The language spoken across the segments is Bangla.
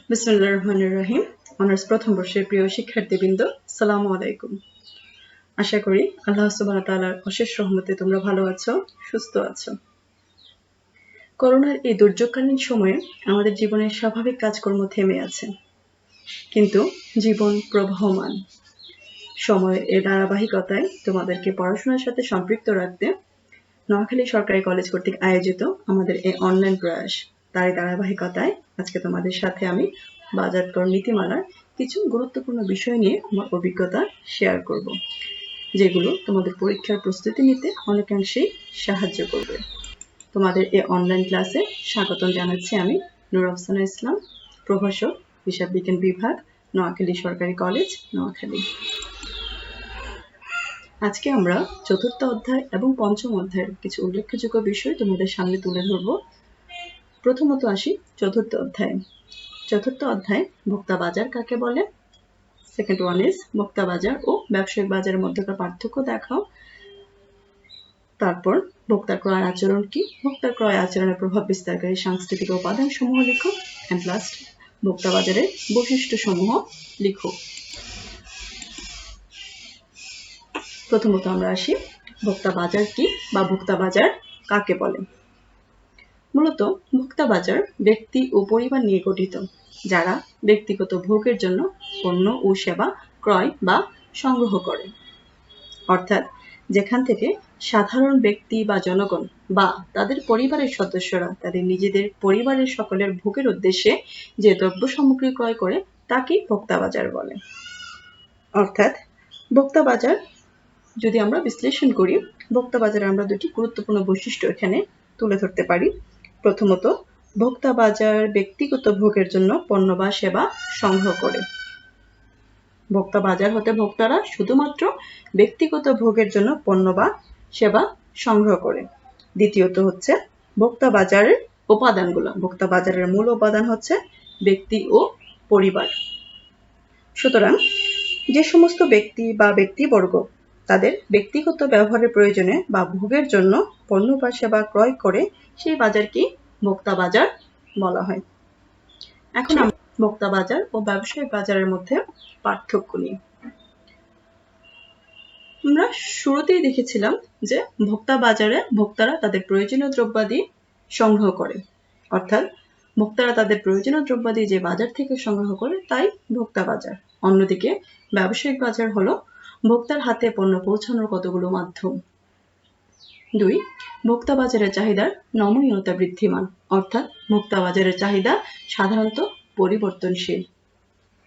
বিসমিল্লাহির রহমানির রহিম। অনার্স প্রথম বর্ষের প্রিয় শিক্ষার্থীবৃন্দ, আসসালামু আলাইকুম। আশা করি আল্লাহ সুবহানাহু ওয়া তাআলার অশেষ রহমতে তোমরা ভালো আছো, সুস্থ আছো। করোনার এই দুর্যোগকালীন সময়ে আমাদের জীবনের স্বাভাবিক কাজকর্ম থেমে আছে, কিন্তু জীবন প্রবহমান। সময়ের এই ধারাবাহিকতায় তোমাদেরকে পড়াশোনার সাথে সম্পৃক্ত রাখতে নোয়াখালী সরকারি কলেজ কর্তৃক আয়োজিত আমাদের এই অনলাইন প্রয়াস, তারই ধারাবাহিকতায় আজকে তোমাদের সাথে আমি বাজারকর নীতিমালার কিছু গুরুত্বপূর্ণ বিষয় নিয়ে আমার অভিজ্ঞতা শেয়ার করব, যেগুলো তোমাদের পরীক্ষার প্রস্তুতি নিতে অনেকাংশেই সাহায্য করবে। তোমাদের এই অনলাইন ক্লাসে স্বাগতম জানাচ্ছি আমি নূর আফসানা ইসলাম, প্রভাষক, হিসাব বিজ্ঞান বিভাগ, নোয়াখালী সরকারি কলেজ, নোয়াখালী। আজকে আমরা চতুর্থ অধ্যায় এবং পঞ্চম অধ্যায়ের কিছু উল্লেখযোগ্য বিষয় তোমাদের সামনে তুলে ধরব। প্রথমত আসি চতুর্থ অধ্যায়। চতুর্থ অধ্যায় ভোক্তা বাজার কাকে বলে। সেকেন্ড ওয়ান ইজ ভোক্তা বাজার ও ব্যবসায়িক বাজারের মধ্যকার পার্থক্য দেখাও। তারপর ভোক্তার ক্রয় আচরণ কি, ভোক্তার ক্রয় আচরণের প্রভাব বিস্তারকারী সাংস্কৃতিক উপাদান সমূহ লিখো। এন্ড লাস্ট ভোক্তা বাজারের বৈশিষ্ট্য সমূহ লিখো। প্রথমত আমরা আসি ভোক্তা বাজার কি বা ভোক্তা বাজার কাকে বলে। মূলত ভোক্তা বাজার ব্যক্তি ও পরিবার নিয়ে গঠিত, যারা ব্যক্তিগত ভোগের জন্য পণ্য ও সেবা ক্রয় বা সংগ্রহ করে। অর্থাৎ যেখান থেকে সাধারণ ব্যক্তি বা জনগণ বা তাদের পরিবারের সদস্যরা তাদের নিজেদের পরিবারের সকলের ভোগের উদ্দেশ্যে যে দ্রব্য সামগ্রী ক্রয় করে তাকে ভোক্তা বাজার বলে। অর্থাৎ ভোক্তা বাজার যদি আমরা বিশ্লেষণ করি, ভোক্তা বাজারে আমরা দুটি গুরুত্বপূর্ণ বৈশিষ্ট্য এখানে তুলে ধরতে পারি। প্রথমত, ভোক্তা বাজার ব্যক্তিগত ভোগের জন্য পণ্য বা সেবা সংগ্রহ করে। ভোক্তা বাজার হতে ভোক্তারা শুধুমাত্র ব্যক্তিগত ভোগের জন্য পণ্য বা সেবা সংগ্রহ করে। দ্বিতীয়ত হচ্ছে ভোক্তা বাজারের উপাদানগুলো। ভোক্তা বাজারের মূল উপাদান হচ্ছে ব্যক্তি ও পরিবার। সুতরাং যে সমস্ত ব্যক্তি বা ব্যক্তিবর্গ তাদের ব্যক্তিগত ব্যবহারের প্রয়োজনে বা ভোগের জন্য পণ্য বা সেবা ক্রয় করে, সেই বাজারকে ভোক্তা বাজার বলা হয়। এখন আমরা ভোক্তা বাজার ও ব্যবসায়িক বাজারের মধ্যে পার্থক্য নিই। আমরা শুরুতেই দেখেছিলাম যে ভোক্তা বাজারে ভোক্তারা তাদের প্রয়োজনীয় দ্রব্যাদি সংগ্রহ করে, অর্থাৎ ভোক্তারা তাদের প্রয়োজনীয় দ্রব্যাদি যে বাজার থেকে সংগ্রহ করে তাই ভোক্তা বাজার। অন্যদিকে ব্যবসায়িক বাজার হলো ভোক্তার হাতে পণ্য পৌঁছানোর কতগুলো মাধ্যম। 2. ভোক্তা বাজারের চাহিদার নমনীয়তা বৃদ্ধিমান, অর্থাৎ ভোক্তা বাজারের চাহিদা সাধারণত পরিবর্তনশীল।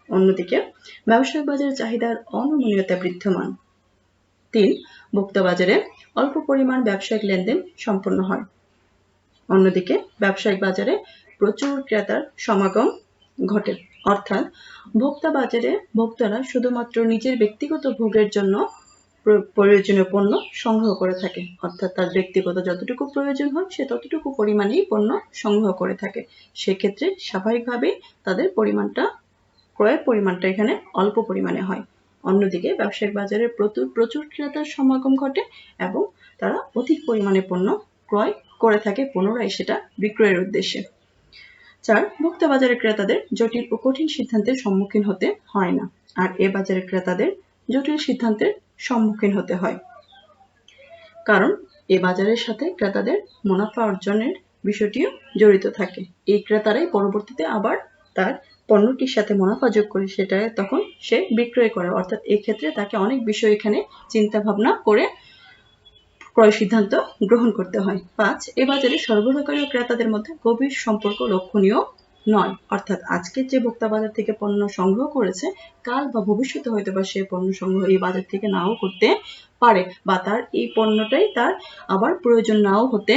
অন্যদিকে ব্যবসায়িক বাজারের চাহিদার অনমনীয়তা বৃদ্ধিমান। 3. ভোক্তা বাজারে অল্প পরিমাণ ব্যবসায়িক লেনদেন সম্পন্ন হয়। অন্যদিকে ব্যবসায়িক বাজারে প্রচুর ক্রেতার সমাগম ঘটে, অর্থাৎ ভোক্তা বাজারে ভোক্তারা শুধুমাত্র নিজের ব্যক্তিগত ভোগের জন্য প্রয়োজনীয় পণ্য সংগ্রহ করে থাকে, অর্থাৎ তার ব্যক্তিগত যতটুকু প্রয়োজন হয় সে ততটুকু পরিমাণেই পণ্য সংগ্রহ করে থাকে। সেক্ষেত্রে স্বাভাবিকভাবেই তাদের ক্রয়ের পরিমাণটা এখানে অল্প পরিমাণে হয়। অন্যদিকে ব্যবসায়িক বাজারে প্রচুর ক্রেতার সমাগম ঘটে এবং তারা অধিক পরিমাণে পণ্য ক্রয় করে থাকে, পুনরায় সেটা বিক্রয়ের উদ্দেশ্যে। 4. ভোক্তা বাজারের ক্রেতাদের জটিল ও কঠিন সিদ্ধান্তের সম্মুখীন হতে হয় না, আর এ বাজারের ক্রেতাদের জটিল সিদ্ধান্তের সম্মুখীন হতে হয়, কারণ এ বাজারের সাথে ক্রেতাদের মুনাফা অর্জনের বিষয়টিও জড়িত থাকে। এই ক্রেতারাই পরবর্তীতে আবার তার পণ্যটির সাথে মুনাফা যোগ করে সেটা তখন সে বিক্রয় করে, অর্থাৎ এই ক্ষেত্রে তাকে অনেক বিষয় এখানে চিন্তা ভাবনা করে ক্রয় সিদ্ধান্ত গ্রহণ করতে হয়। 5. এ বাজারে সরবরাহকারী ও ক্রেতাদের মধ্যে গভীর সম্পর্ক লক্ষণীয় নয়, অর্থাৎ আজকের যে ভোক্তা বাজার থেকে পণ্য সংগ্রহ করেছে, কাল বা ভবিষ্যতে হয়তো বা সে পণ্য সংগ্রহ এই বাজার থেকে নাও করতে পারে, বা তার এই পণ্যটাই তার আবার প্রয়োজন নাও হতে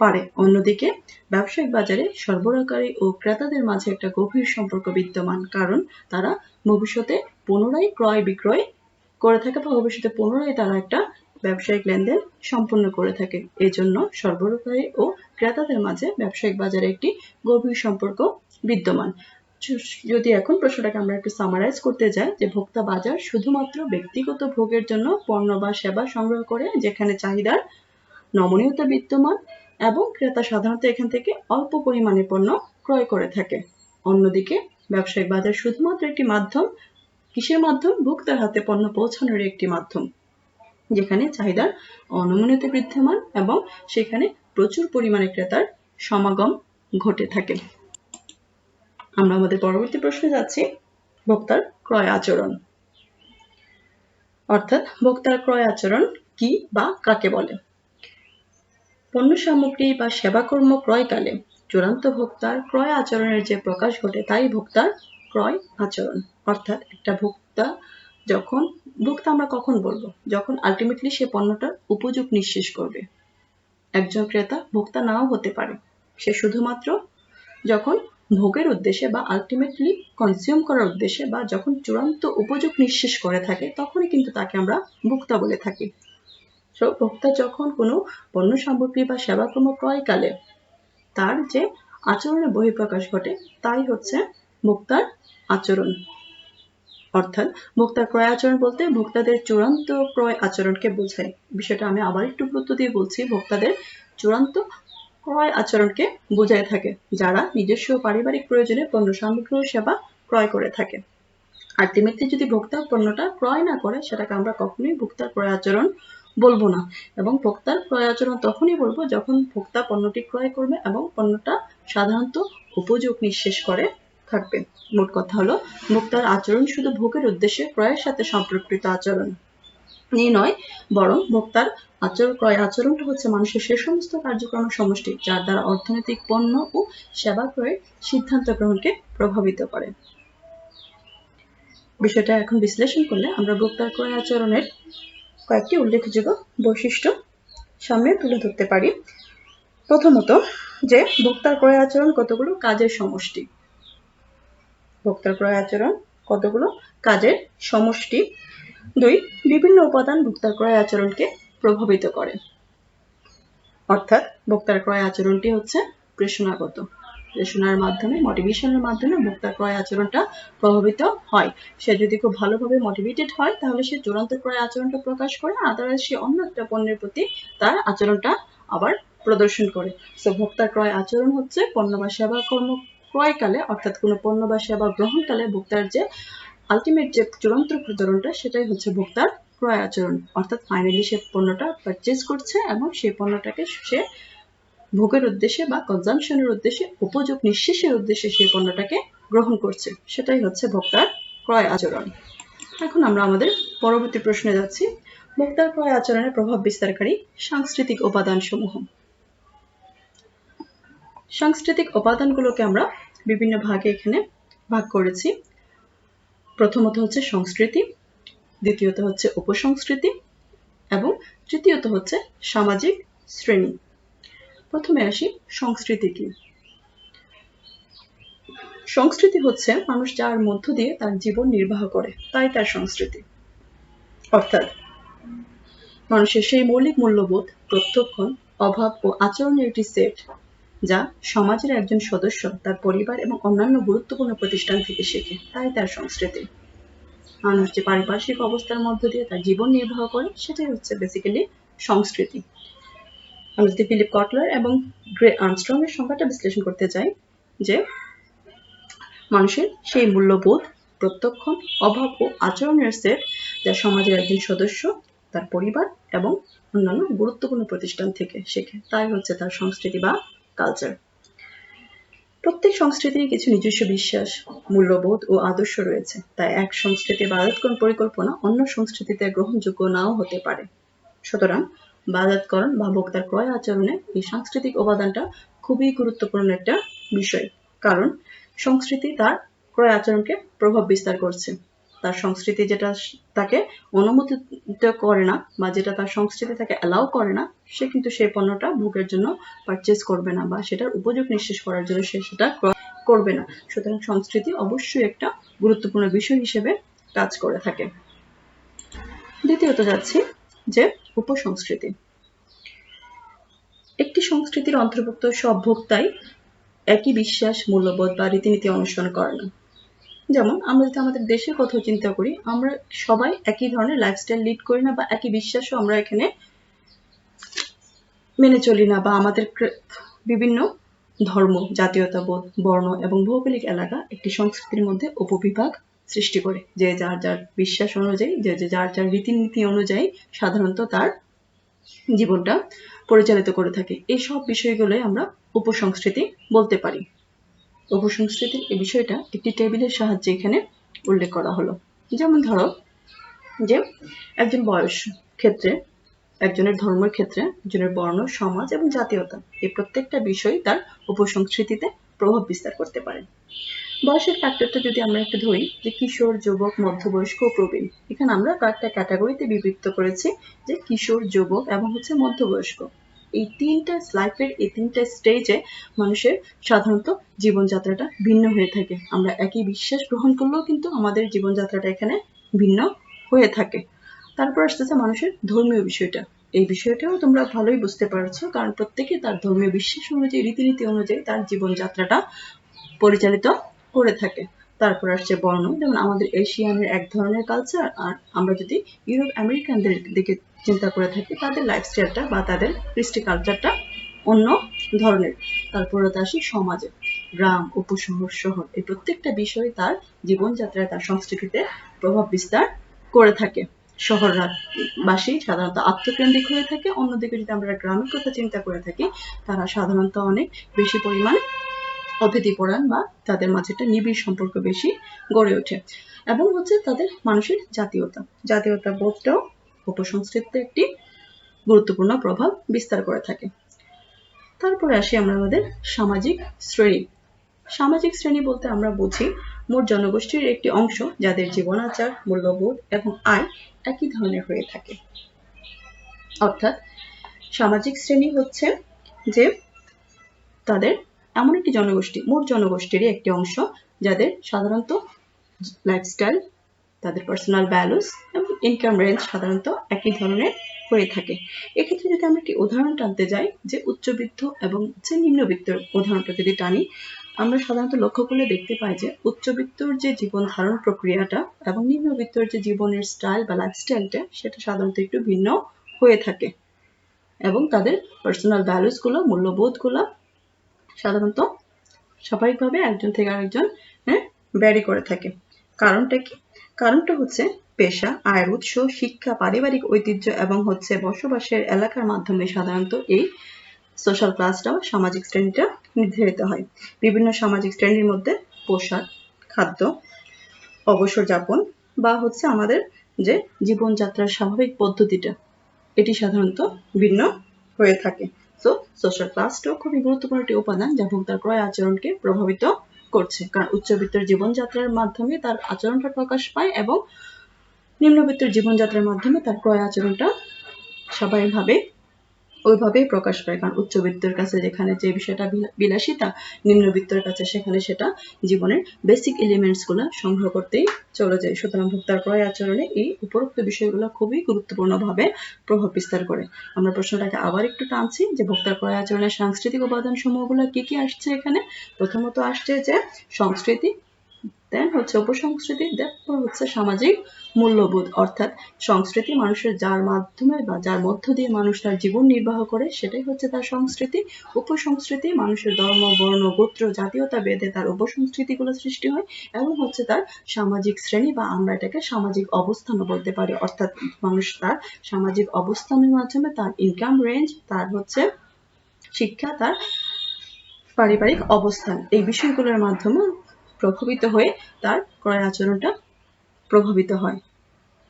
পারে। অন্যদিকে ব্যবসায়িক বাজারে সরবরাহকারী ও ক্রেতাদের মাঝে একটা গভীর সম্পর্ক বিদ্যমান, কারণ তারা ভবিষ্যতে পুনরায় ক্রয় বিক্রয় করে থাকে বা ভবিষ্যতে পুনরায় তারা একটা ব্যবসায়িক লেনদেন সম্পন্ন করে থাকে। এজন্য সরবরাহকারী ও ক্রেতাদের মাঝে ব্যবসায়িক বাজারে একটি গভীর সম্পর্ক বিদ্যমান। যদি এখন প্রশ্নটাকে আমরা একটু সামারাইজ করতে যাই, যে ভোক্তা বাজার শুধুমাত্র ব্যক্তিগত ভোগের জন্য পণ্য বা সেবা সংগ্রহ করে, যেখানে চাহিদার নমনীয়তা বিদ্যমান এবং ক্রেতা সাধারণত এখান থেকে অল্প পরিমাণে পণ্য ক্রয় করে থাকে। অন্যদিকে ব্যবসায়িক বাজার শুধুমাত্র একটি মাধ্যম। কিসের মাধ্যম? ভোক্তার হাতে পণ্য পৌঁছানোর একটি মাধ্যম, যেখানে চাহিদার অনমনীয়তা বিদ্যমান এবং সেখানে প্রচুর পরিমাণে ক্রেতার সমাগম ঘটে থাকে। আমরা আমাদের পরবর্তী প্রশ্নে যাচ্ছি, ভোক্তার ক্রয় আচরণ। অর্থাৎ ভোক্তার ক্রয় আচরণ কি বা কাকে বলে? পণ্য সামগ্রী বা সেবাকর্ম ক্রয়কালে চূড়ান্ত ভোক্তার ক্রয় আচরণের যে প্রকাশ ঘটে তাই ভোক্তার ক্রয় আচরণ। অর্থাৎ একটা ভোক্তা আমরা কখন বলবো? যখন আলটিমেটলি সে পণ্যটার উপযোগ নিশ্চিত করবে। একজন ক্রেতা ভোক্তা নাও হতে পারে, সে শুধুমাত্র যখন ভোগের উদ্দেশ্যে বা আলটিমেটলি কনজিউম করার উদ্দেশ্যে বা যখন চূড়ান্ত উপযোগ নিশ্চিত করে থাকে তখনই কিন্তু তাকে আমরা ভোক্তা বলে থাকি। তো ভোক্তা যখন কোনো পণ্য সামগ্রী বা সেবাকর্ম ক্রয়কালে তার যে আচরণের বহিঃপ্রকাশ ঘটে তাই হচ্ছে ভোক্তার আচরণ। অর্থাৎ ভোক্তার ক্রয় আচরণ বলতে ভোক্তাদের চূড়ান্ত ক্রয় আচরণকে বোঝায়। বিষয়টা আমি আবার একটু গুরুত্ব দিয়ে বলছি, ভোক্তাদের চূড়ান্ত ক্রয় আচরণকে বোঝায় থাকে যারা নিজস্ব পারিবারিক প্রয়োজনে পণ্য সামগ্রী ও সেবা ক্রয় করে থাকে। আলটিমেটলি যদি ভোক্তা পণ্যটা ক্রয় না করে সেটাকে আমরা কখনোই ভোক্তার ক্রয় আচরণ বলবো না, এবং ভোক্তার ক্রয় আচরণ তখনই বলবো যখন ভোক্তা পণ্যটি ক্রয় করবে এবং পণ্যটা সাধারণত উপযোগ নিশ্চিত করে থাকবে। মোট কথা হলো ভোক্তার আচরণ শুধু ভোগের উদ্দেশ্যে ক্রয়ের সাথে সম্পর্কিত আচরণ নিয়ে নয়, বরং ভোক্তার ক্রয় আচরণটা হচ্ছে মানুষের সে সমস্ত কার্যক্রমের সমষ্টি যার দ্বারা অর্থনৈতিক পণ্য ও সেবা ক্রয়ের সিদ্ধান্ত গ্রহণকে প্রভাবিত করে। বিষয়টা এখন বিশ্লেষণ করলে আমরা ভোক্তার ক্রয় আচরণের কয়েকটি উল্লেখযোগ্য বৈশিষ্ট্য সামনে তুলে ধরতে পারি। প্রথমত, যে ভোক্তার ক্রয় আচরণ কতগুলো কাজের সমষ্টি। ভোক্তার ক্রয় আচরণ কতগুলো কাজের সমষ্টি। 2, বিভিন্ন উপাদান ভোক্তার ক্রয় আচরণকে প্রভাবিত করে। অর্থাৎ ভোক্তার ক্রয় আচরণটি হচ্ছে প্রেষণাগত। প্রেষণার মাধ্যমে, মোটিভেশনের মাধ্যমে ভোক্তার ক্রয় আচরণটা প্রভাবিত হয়। সে যদি খুব ভালোভাবে মোটিভেটেড হয় তাহলে সে চূড়ান্ত ক্রয় আচরণটা প্রকাশ করে, আদারওয়াইজ সে অন্য একটা পণ্যের প্রতি তার আচরণটা আবার প্রদর্শন করে। সো ভোক্তার ক্রয় আচরণ হচ্ছে পণ্য বা সেবা কর্ম ক্রয়কালে, অর্থাৎ কোনো পণ্য বা সেবা গ্রহণকালে ভোক্তার যে আলটিমেট যে চূড়ান্ত আচরণটা সেটাই হচ্ছে ভোক্তার ক্রয় আচরণ। অর্থাৎ ফাইনালি সে পণ্যটা পারচেজ করছে এবং সেই পণ্যটাকে সে ভোগের উদ্দেশ্যে বা কনজাম্পশনের উদ্দেশ্যে, উপযোগ নিশ্চিতের উদ্দেশ্যে সেই পণ্যটাকে গ্রহণ করছে, সেটাই হচ্ছে ভোক্তার ক্রয় আচরণ। এখন আমরা আমাদের পরবর্তী প্রশ্নে যাচ্ছি, ভোক্তার ক্রয় আচরণের প্রভাব বিস্তারকারী সাংস্কৃতিক উপাদান সমূহ। সাংস্কৃতিক উপাদানগুলোকে আমরা বিভিন্ন ভাগে এখানে ভাগ করেছি। প্রথমত হচ্ছে সংস্কৃতি, দ্বিতীয়ত হচ্ছে উপসংস্কৃতি এবং তৃতীয়ত হচ্ছে সামাজিক শ্রেণী। প্রথমে আসি সংস্কৃতি কি। সংস্কৃতি হচ্ছে মানুষ যার মধ্য দিয়ে তার জীবন নির্বাহ করে তাই তার সংস্কৃতি। অর্থাৎ মানুষের সেই মৌলিক মূল্যবোধ, প্রত্যক্ষণ, অভাব ও আচরণের একটি সেট যা সমাজের একজন সদস্য তার পরিবার এবং অন্যান্য গুরুত্বপূর্ণ প্রতিষ্ঠান থেকে শেখে, তাই তার সংস্কৃতি। মানুষ যে পারিপার্শ্বিক অবস্থার মধ্য দিয়ে তার জীবন নির্বাহ করে সেটাই হচ্ছে বেসিক্যালি সংস্কৃতি। আমরা যদি ফিলিপ কটলার এবং গ্রে আর্মস্ট্রং এর সংজ্ঞাটা বিশ্লেষণ করতে চাই, যে মানুষের সেই মূল্যবোধ, প্রত্যক্ষণ, অভাব ও আচরণের সেট যা সমাজের একজন সদস্য তার পরিবার এবং অন্যান্য গুরুত্বপূর্ণ প্রতিষ্ঠান থেকে শেখে, তাই হচ্ছে তার সংস্কৃতি বা কালচার। প্রত্যেক সংস্কৃতির কিছু নিজস্ব বিশ্বাস, মূল্যবোধ ও আদর্শ রয়েছে, তাই এক সংস্কৃতির বাজাতকরণ পরিকল্পনা অন্য সংস্কৃতিতে গ্রহণযোগ্য নাও হতে পারে। সুতরাং বাজাতকরণ বা ভোক্তার ক্রয় আচরণে এই সাংস্কৃতিক উপাদানটা খুবই গুরুত্বপূর্ণ একটা বিষয়, কারণ সংস্কৃতি তার ক্রয় আচরণকে প্রভাব বিস্তার করছে। তার সংস্কৃতি যেটা তাকে অনুমোদিত করে না বা যেটা তার সংস্কৃতি তাকে অ্যালাউ করে না, সে কিন্তু সেই পণ্যটা ভোগের জন্য পারচেজ করবে না বা সেটার উপযোগ নিশ্চিত করার জন্য সে সেটা ক্রয় করবে না। সুতরাং সংস্কৃতি অবশ্যই একটা গুরুত্বপূর্ণ বিষয় হিসেবে কাজ করে থাকে। দ্বিতীয়ত যাচ্ছি যে উপসংস্কৃতি। একটি সংস্কৃতির অন্তর্ভুক্ত সব ভোক্তাই একই বিশ্বাস, মূল্যবোধ বা রীতিনীতি অনুসরণ করে না। যেমন আমরা যদি আমাদের দেশের কথা চিন্তা করি, আমরা সবাই একই ধরনের লাইফস্টাইল লিড করি না বা একই বিশ্বাসও আমরা এখানে মেনে চলি না, বা আমাদের বিভিন্ন ধর্ম, জাতীয়তাবোধ, বর্ণ এবং ভৌগোলিক এলাকা একটি সংস্কৃতির মধ্যে উপবিভাগ সৃষ্টি করে। যে যার যার বিশ্বাস অনুযায়ী, যে যার যার রীতিনীতি অনুযায়ী সাধারণত তার জীবনটা পরিচালিত করে থাকে। এই সব বিষয়গুলোই আমরা উপসংস্কৃতি বলতে পারি। উপসংস্কৃতির এই বিষয়টা একটি টেবিলের সাহায্যে এখানে উল্লেখ করা হলো। যেমন ধরো যে একজন বয়স ক্ষেত্রে, একজনের ধর্মের ক্ষেত্রে, একজনের বর্ণ, সমাজ এবং জাতীয়তা, এই প্রত্যেকটা বিষয় তার উপসংস্কৃতিতে প্রভাব বিস্তার করতে পারে। বয়সের ফ্যাক্টরটা যদি আমরা একটু ধরি, যে কিশোর, যুবক, মধ্যবয়স্ক ও প্রবীণ, এখানে আমরা কয়েকটা ক্যাটাগরিতে বিভক্ত করেছি, যে কিশোর, যুবক এবং মধ্যবয়স্ক। এই তিনটা লাইফের এই তিনটা স্টেজে মানুষের সাধারণত জীবনযাত্রাটা ভিন্ন হয়ে থাকে। আমরা একই বিশ্বাস গ্রহণ করলেও কিন্তু আমাদের জীবনযাত্রাটা এখানে ভিন্ন হয়ে থাকে। তারপর আসতেছে মানুষের ধর্মীয় বিষয়টা। এই বিষয়টাও তোমরা ভালোই বুঝতে পারছো, কারণ প্রত্যেকে তার ধর্মীয় বিশ্বাস অনুযায়ী, রীতিনীতি অনুযায়ী তার জীবনযাত্রাটা পরিচালিত করে থাকে। তারপর আসছে বর্ণ, যেমন আমাদের এশিয়ানের এক ধরনের কালচার, আর আমরা যদি ইউরোপ আমেরিকানদের দিকে চিন্তা করে থাকি, তাদের লাইফস্টাইলটা বা তাদের কৃষ্টি কালচারটা অন্য ধরনের। তারপরে আসি সমাজে, গ্রাম, উপশহর, শহর, এই প্রত্যেকটা বিষয় তার জীবনযাত্রায়, তার সংস্কৃতিতে প্রভাব বিস্তার করে থাকে। শহরবাসী সাধারণত আত্মকেন্দ্রিক হয়ে থাকে, অন্যদিকে যদি আমরা গ্রামের কথা চিন্তা করে থাকি, তারা সাধারণত অনেক বেশি পরিমাণ অতিথিপরায়ণ বা তাদের মাঝে একটা নিবিড় সম্পর্ক বেশি গড়ে ওঠে। এবং তাদের মানুষের জাতীয়তা বোধটাও উপসংস্কৃতিতে একটি গুরুত্বপূর্ণ প্রভাব বিস্তার করে থাকে। তারপরে আসি আমরা আমাদের সামাজিক শ্রেণী। সামাজিক শ্রেণী বলতে আমরা বুঝি মোট জনগোষ্ঠীর একটি অংশ যাদের জীবনাচার, মূল্যবোধ এবং আয় একই ধরনের হয়ে থাকে। অর্থাৎ সামাজিক শ্রেণী হচ্ছে যে তাদের এমন একটি জনগোষ্ঠী, মোট জনগোষ্ঠীরই একটি অংশ যাদের সাধারণত লাইফস্টাইল, তাদের পার্সোনাল ভ্যালুস এবং ইনকাম রেঞ্জ সাধারণত একই ধরনের হয়ে থাকে। এক্ষেত্রে যদি আমরা একটি উদাহরণ টানতে যাই, যে উচ্চবিত্ত এবং নিম্নবিত্তর উদাহরণটা যদি টানি, আমরা সাধারণত লক্ষ্য করলে দেখতে পাই যে উচ্চবিত্তর যে জীবন ধারণ প্রক্রিয়াটা এবং নিম্নবিত্তর যে জীবনের স্টাইল বা লাইফস্টাইলটা, সেটা সাধারণত একটু ভিন্ন হয়ে থাকে এবং তাদের পার্সোনাল ভ্যালুস গুলো, মূল্যবোধ গুলো সাধারণত স্বাভাবিকভাবে একজন থেকে আরেকজন ভ্যারি করে থাকে। কারণটা কি? কারণটা হচ্ছে পেশা, আয়ের উৎস, শিক্ষা, পারিবারিক ঐতিহ্য এবং বসবাসের এলাকার মাধ্যমে সাধারণত এই সোশ্যাল ক্লাসটা, সামাজিক শ্রেণীটা নির্ধারিত হয়। বিভিন্ন সামাজিক শ্রেণীর মধ্যে পোশাক, খাদ্য, অবসর যাপন বা আমাদের যে জীবনযাত্রার স্বাভাবিক পদ্ধতিটা, এটি সাধারণত ভিন্ন হয়ে থাকে। সো সোশ্যাল ক্লাসটাও খুবই গুরুত্বপূর্ণ একটি উপাদান যা ভোক্তার ক্রয় আচরণকে প্রভাবিত করছে, কারণ উচ্চবিত্তের জীবনযাত্রার মাধ্যমে তার আচরণটা প্রকাশ পায় এবং নিম্নবিত্তের জীবনযাত্রার মাধ্যমে তার ক্রয় আচরণটা স্বাভাবিকভাবে ওইভাবেই প্রকাশ পায়। কারণ উচ্চবিত্তের কাছে যেখানে যে বিষয়টা বিলাসিতা, নিম্নবিত্তের কাছে সেখানে সেটা জীবনের বেসিক এলিমেন্টস গুলো সংগ্রহ করতেই চলে যায়। সুতরাং ভোক্তার ক্রয় আচরণে এই উপরোক্ত বিষয়গুলো খুবই গুরুত্বপূর্ণভাবে প্রভাব বিস্তার করে। আমরা প্রশ্নটাকে আবার একটু টানছি, যে ভোক্তার ক্রয় আচরণের সাংস্কৃতিক উপাদান সমূহগুলো কি কি আসছে এখানে। প্রথমত আসছে যে সংস্কৃতি, দেন উপসংস্কৃতি, তারপর সামাজিক মূল্যবোধ। অর্থাৎ সংস্কৃতি মানুষের যার মাধ্যমে বা যার মধ্য দিয়ে মানুষ তার জীবন নির্বাহ করে, সেটাই তার সংস্কৃতি। উপসংস্কৃতি মানুষের ধর্ম, বর্ণ, গোত্র, জাতীয়তা ভেদে তার উপসংস্কৃতিগুলো সৃষ্টি হয় এবং তার সামাজিক শ্রেণী বা আমরা এটাকে সামাজিক অবস্থানও বলতে পারি। অর্থাৎ মানুষ তার সামাজিক অবস্থানের মাধ্যমে তার ইনকাম রেঞ্জ, তার শিক্ষা, তার পারিবারিক অবস্থান, এই বিষয়গুলোর মাধ্যমে প্রভাবিত হয়ে তার ক্রয় আচরণটা প্রভাবিত হয়।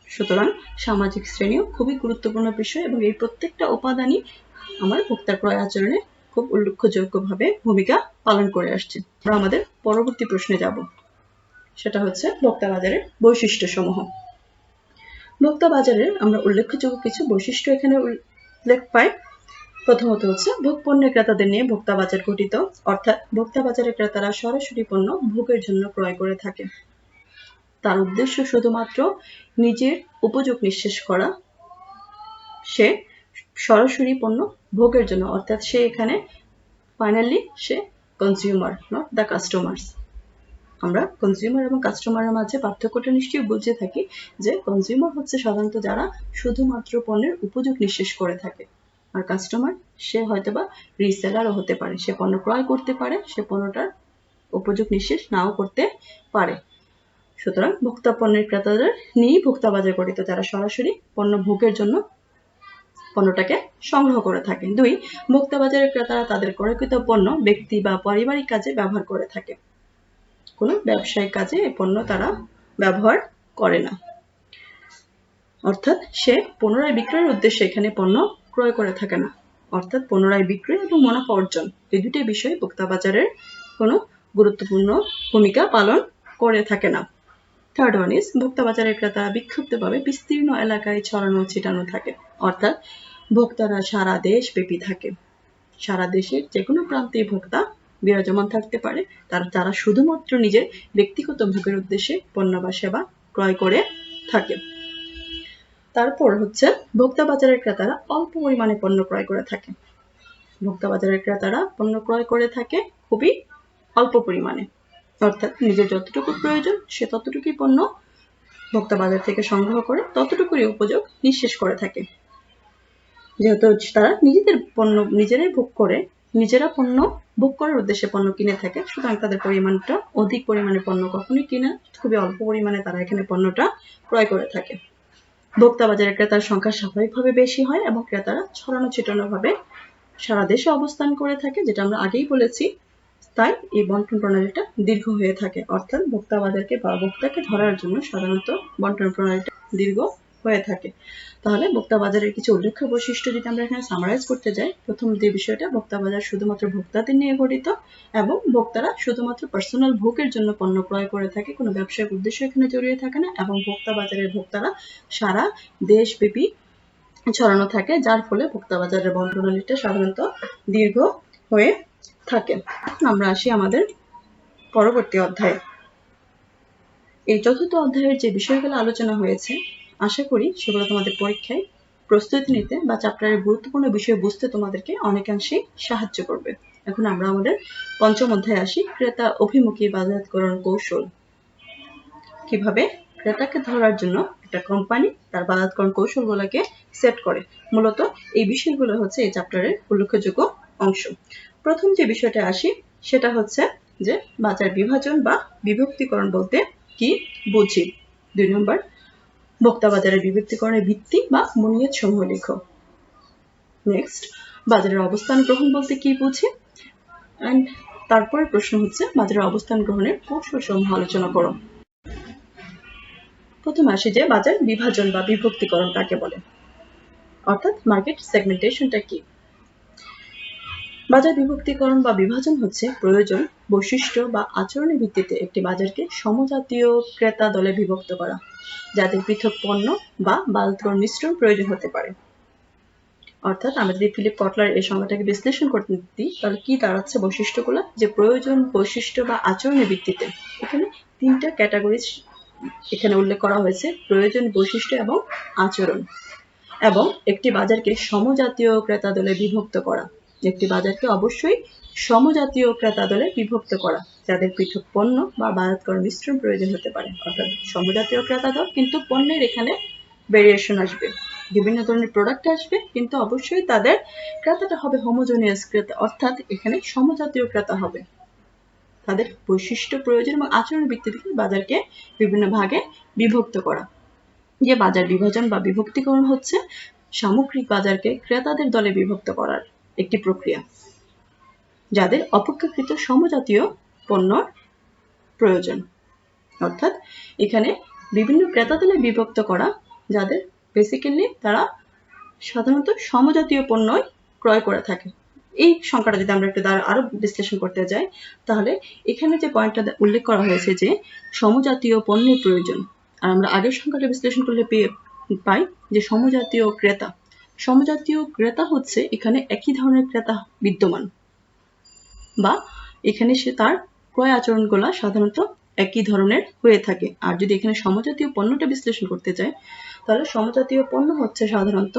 সুতরাং সামাজিক শ্রেণীও খুবই গুরুত্বপূর্ণ বিষয় এবং এই প্রত্যেকটা উপাদানই আমার ভোক্তার ক্রয় আচরণে খুব উল্লেখযোগ্যভাবে ভূমিকা পালন করে আসছে। আমরা আমাদের পরবর্তী প্রশ্নে যাব, সেটা ভোক্তা বাজারের বৈশিষ্ট্য সমূহ। ভোক্তা বাজারের আমরা উল্লেখযোগ্য কিছু বৈশিষ্ট্য এখানে উল্লেখ পাই। প্রথমত ভোগ পণ্যের ক্রেতাদের নিয়ে ভোক্তা বাজার গঠিত, অর্থাৎ ভোক্তা বাজারের ক্রেতারা সরাসরি পণ্য ভোগের জন্য ক্রয় করে থাকে। তার উদ্দেশ্য শুধুমাত্র নিজের উপযোগ নিঃশেষ করা। সে সরাসরি পণ্য ভোগের জন্য, অর্থাৎ সে এখানে finally say consumer, not the customers. আমরা কনজিউমার এবং কাস্টমারের মাঝে পার্থক্যটা নিশ্চয়ই বুঝে থাকি, যে কনজিউমার সাধারণত যারা শুধুমাত্র পণ্যের উপযোগ নিঃশেষ করে থাকে, আর কাস্টমার সে হয়তোবা রিসেলারও হতে পারে, সে পণ্য ক্রয় করতে পারে, সে পণ্যটার উপযোগ নিঃশেষ নাও করতে পারে। সুতরাং ভোক্তা পণ্যের ক্রেতাদের নিয়েই ভোক্তা বাজার গঠিত, যারা সরাসরি পণ্য ভোগের জন্য পণ্যটাকে সংগ্রহ করে থাকে। 2, ভোক্তা বাজারের ক্রেতারা তাদের ক্রয়কৃত পণ্য ব্যক্তি বা পারিবারিক কাজে ব্যবহার করে থাকে, কোনো ব্যবসায়িক কাজে এই পণ্য তারা ব্যবহার করে না, অর্থাৎ সে পুনরায় বিক্রয়ের উদ্দেশ্যে এখানে পণ্য ক্রয় করে থাকে না। অর্থাৎ পুনরায় বিক্রয় এবং মুনাফা অর্জন এই দুটি বিষয় ভোক্তা বাজারের কোনো গুরুত্বপূর্ণ ভূমিকা পালন করে থাকে না। 3rd one is ভোক্তা বাজারের ক্রেতারা বিক্ষিপ্তভাবে বিস্তীর্ণ এলাকায় ছড়ানো ছিটানো থাকে, অর্থাৎ ভোক্তারা সারা দেশ ব্যাপী থাকে। সারা দেশের যে কোনো প্রান্তে ভোক্তা বিরাজমান থাকতে পারে, তারা শুধুমাত্র নিজের ব্যক্তিগত ভোগের উদ্দেশ্যে পণ্য বা সেবা ক্রয় করে থাকে। তারপর হচ্ছে ভোক্তা বাজারের ক্রেতারা অল্প পরিমাণে পণ্য ক্রয় করে থাকে। ভোক্তা বাজারের ক্রেতারা পণ্য ক্রয় করে থাকে খুবই অল্প পরিমাণে, অর্থাৎ নিজের যতটুকু প্রয়োজন সে ততটুকুই পণ্য ভোক্তা বাজার থেকে সংগ্রহ করে ততটুকুই উপযোগ নিঃশেষ করে থাকে। যেহেতু তারা নিজেদের পণ্য নিজেরাই ভোগ করে, নিজেরা পণ্য ভোগ করার উদ্দেশ্যে পণ্য কিনে থাকে, সুতরাং তাদের পরিমাণটা অধিক পরিমাণে পণ্য কখনোই কিনে, খুবই অল্প পরিমাণে তারা এখানে পণ্যটা ক্রয় করে থাকে। ভোক্তা বাজারের ক্রেতার সংখ্যা স্বাভাবিকভাবে বেশি হয় এবং ক্রেতারা ছড়ানো ছিটানো ভাবে সারা দেশে অবস্থান করে থাকে, যেটা আমরা আগেই বলেছি। তাই এই বন্টন প্রণালীটা দীর্ঘ হয়ে থাকে, অর্থাৎ ভোক্তা বাজারকে বা ভোক্তাকে ধরার জন্য সাধারণত বন্টন প্রণালীটা দীর্ঘ হয়ে থাকে। তাহলে ভোক্তা বাজারের কিছু উল্লেখ্য বৈশিষ্ট্য যদি আমরা এখানে সামারাইজ করতে যাই, প্রথম যে বিষয়টা, ভোক্তা বাজার শুধুমাত্র ভোক্তাদের নিয়ে গঠিত এবং ভোক্তারা শুধুমাত্র পার্সোনাল ভোগের জন্য পণ্য ক্রয় করে থাকে, কোনো ব্যবসায়িক উদ্দেশ্য এখানে জড়িয়ে থাকে না, এবং ভোক্তা বাজারের ভোক্তারা সারা দেশব্যাপী ছড়ানো থাকে, যার ফলে ভোক্তা বাজারের বন্টন প্রণালীটা সাধারণত দীর্ঘ হয়ে থাকে। আমরা আসি আমাদের পরবর্তী অধ্যায়ে। এই 4র্থ অধ্যায়ের যে বিষয়গুলো আলোচনা হয়েছে, আশা করি সেগুলো তোমাদের পরীক্ষায় প্রস্তুতি নিতে বা চ্যাপ্টারের গুরুত্বপূর্ণ বিষয় বুঝতে তোমাদেরকে অনেকাংশেই সাহায্য করবে। এখন আমরা আমাদের 5ম অধ্যায়ে আসি, ক্রেতা অভিমুখী বাজারজাতকরণ কৌশল। কিভাবে ক্রেতাকে ধরার জন্য একটা কোম্পানি তার বাজারজাতকরণ কৌশলগুলোকে সেট করে। মূলত এই বিষয়গুলো হচ্ছে এই চ্যাপ্টারের উল্লেখযোগ্য অংশ। প্রথম যে বিষয়টা আসি সেটা হচ্ছে যে বাজার বিভাজন বা বিভক্তিকরণ বলতে কি বুঝি। 2 নম্বর, ভোক্তা বাজারের বিভক্তিকরণের ভিত্তি বা বুনিয়াদ সমূহ লেখো। নেক্সট, বাজারের অবস্থান গ্রহণ বলতে কি বুঝি। এন্ড তারপরে প্রশ্ন হচ্ছে বাজারের অবস্থান গ্রহণের কৌশল সমূহ আলোচনা করো। প্রথমে আসি যে বাজার বিভাজন বা বিভক্তিকরণ কাকে বলে, অর্থাৎ মার্কেট সেগমেন্টেশনটা কি। বাজার বিভক্তিকরণ বা বিভাজন হচ্ছে প্রয়োজন, বৈশিষ্ট্য বা আচরণের ভিত্তিতে একটি বাজারকে সমজাতীয় ক্রেতা দলে বিভক্ত করা, যাদের পৃথক পণ্য বা বাজারজাতকরণ মিশ্রণ প্রয়োজন হতে পারে। অর্থাৎ আমরা যদি ফিলিপ কটলার এই সংজ্ঞাটাকে বিশ্লেষণ করতে দিই, তাহলে কি দাঁড়াচ্ছে বৈশিষ্ট্যগুলো, যে প্রয়োজন, বৈশিষ্ট্য বা আচরণের ভিত্তিতে। এখানে 3টা ক্যাটাগরি এখানে উল্লেখ করা হয়েছে, প্রয়োজন, বৈশিষ্ট্য এবং আচরণ। এবং একটি বাজারকে সমজাতীয় ক্রেতা দলে বিভক্ত করা, একটি বাজারকে অবশ্যই সমজাতীয় ক্রেতা দলে বিভক্ত করা, যাদের পৃথক পণ্য বা বাজারজাতকরণ মিশ্রণ প্রয়োজন হতে পারে। অর্থাৎ সমজাতীয় ক্রেতা দল, কিন্তু পণ্যের এখানে ভেরিয়েশন আসবে, বিভিন্ন ধরনের প্রোডাক্ট আসবে, কিন্তু অবশ্যই তাদের ক্রেতাটা হবে হোমোজেনিয়াস ক্রেতা, অর্থাৎ এখানে সমজাতীয় ক্রেতা হবে। তাদের বৈশিষ্ট্য, প্রয়োজন এবং আচরণের ভিত্তিতে বাজারকে বিভিন্ন ভাগে বিভক্ত করা। যে বাজার বিভাজন বা বিভক্তিকরণ হচ্ছে সামগ্রিক বাজারকে ক্রেতাদের দলে বিভক্ত করার একটি প্রক্রিয়া, যাদের অপেক্ষাকৃত সমজাতীয় পণ্য প্রয়োজন। অর্থাৎ এখানে বিভিন্ন ক্রেতা দলে বিভক্ত করা, যাদের বেসিক্যালি তারা সাধারণত সমজাতীয় পণ্য ক্রয় করে থাকে। এই সংখ্যাটা যদি আমরা একটু আরো বিশ্লেষণ করতে যাই, তাহলে এখানে যে পয়েন্টটা উল্লেখ করা হয়েছে যে সমজাতীয় পণ্যের প্রয়োজন, আর আমরা আগের সংখ্যাটা বিশ্লেষণ করলে পাই যে সমজাতীয় ক্রেতা। সমজাতীয় ক্রেতা হচ্ছে এখানে একই ধরনের ক্রেতা বিদ্যমান, বা এখানে সে তার ক্রয় আচরণগুলো সাধারণত একই ধরনের হয়ে থাকে। আর যদি এখানে সমজাতীয় পণ্যটা বিশ্লেষণ করতে চাই, তাহলে সমজাতীয় পণ্য হচ্ছে সাধারণত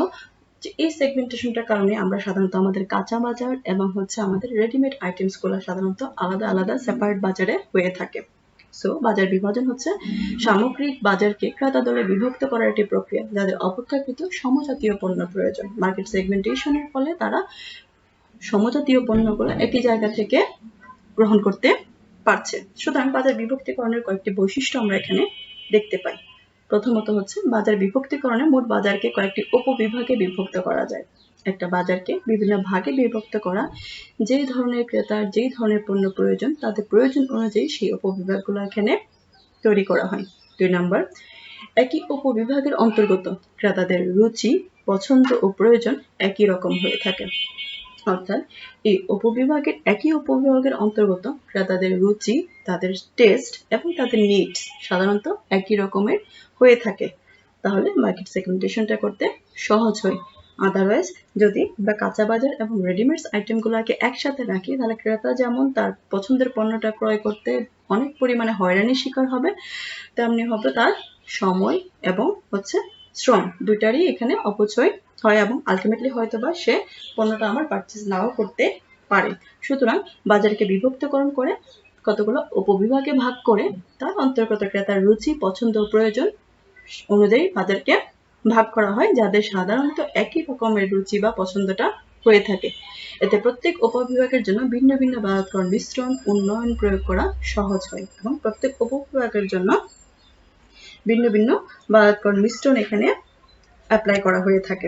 যে এই সেগমেন্টেশনটার কারণে আমরা সাধারণত আমাদের কাঁচা বাজার এবং হচ্ছে আমাদের রেডিমেড আইটেমস গুলো সাধারণত আলাদা আলাদা সেপারেট বাজারে হয়ে থাকে। সো বাজার বিভাজন হচ্ছে সামগ্রিক বাজারকে ক্রেতা দলে বিভক্ত করার একটি প্রক্রিয়া যাদের অপেক্ষাকৃত সমজাতীয় পণ্য প্রয়োজন। মার্কেট সেগমেন্টেশনের ফলে তারা সমজাতীয় পণ্যগুলো একই জায়গা থেকে গ্রহণ করতে পারছে। সুতরাং বাজার বিভক্তিকরণের কয়েকটি বৈশিষ্ট্য আমরা এখানে দেখতে পাই। প্রথমত হচ্ছে বাজার বিভক্তিকরণে মোট বাজারকে কয়েকটি উপবিভাগে বিভক্ত করা যায়। একটা বাজারকে বিভিন্ন ভাগে বিভক্ত করা, যেই ধরনের ক্রেতার যেই ধরনের পণ্য প্রয়োজন তাদের প্রয়োজন অনুযায়ী সেই উপবিভাগগুলো এখানে তৈরি করা হয়। 2 নম্বর, একই উপবিভাগের অন্তর্গত ক্রেতাদের রুচি, পছন্দ ও প্রয়োজন একই রকম হয়ে থাকে। অর্থাৎ এই একই উপবিভাগের অন্তর্গত ক্রেতাদের রুচি, তাদের টেস্ট এবং তাদের নিডস সাধারণত একই রকমের হয়ে থাকে। তাহলে মার্কেট সেগমেন্টেশনটা করতে সহজ হয়। আদারওয়াইজ যদি আমরা কাঁচা বাজার এবং রেডিমেডস আইটেমগুলোকে একসাথে রাখি তাহলে ক্রেতা যেমন তার পছন্দের পণ্যটা ক্রয় করতে অনেক পরিমাণে হয়রানির শিকার হবে, তেমনি হবে তার সময় এবং শ্রম দুইটারই এখানে অপচয় হয় এবং আলটিমেটলি হয়তোবা সে পণ্যটা আমার পারচেজ নাও করতে পারে। সুতরাং বাজারকে বিভক্তকরণ করে কতগুলো উপবিভাগে ভাগ করে তার অন্তর্গত ক্রেতার রুচি, পছন্দ ও প্রয়োজন অনুযায়ী বাজারকে ভাগ করা হয়, যাদের সাধারণত একই রকমের রুচি বা পছন্দটা হয়ে থাকে। এতে প্রত্যেক উপবিভাগের জন্য ভিন্ন ভিন্ন বাজারকরণ মিশ্রণ উন্নয়ন প্রয়োগ করা সহজ হয় এবং প্রত্যেক উপবিভাগের জন্য ভিন্ন ভিন্ন বাজারকরণ মিশ্রণ এখানে অ্যাপ্লাই করা হয়ে থাকে।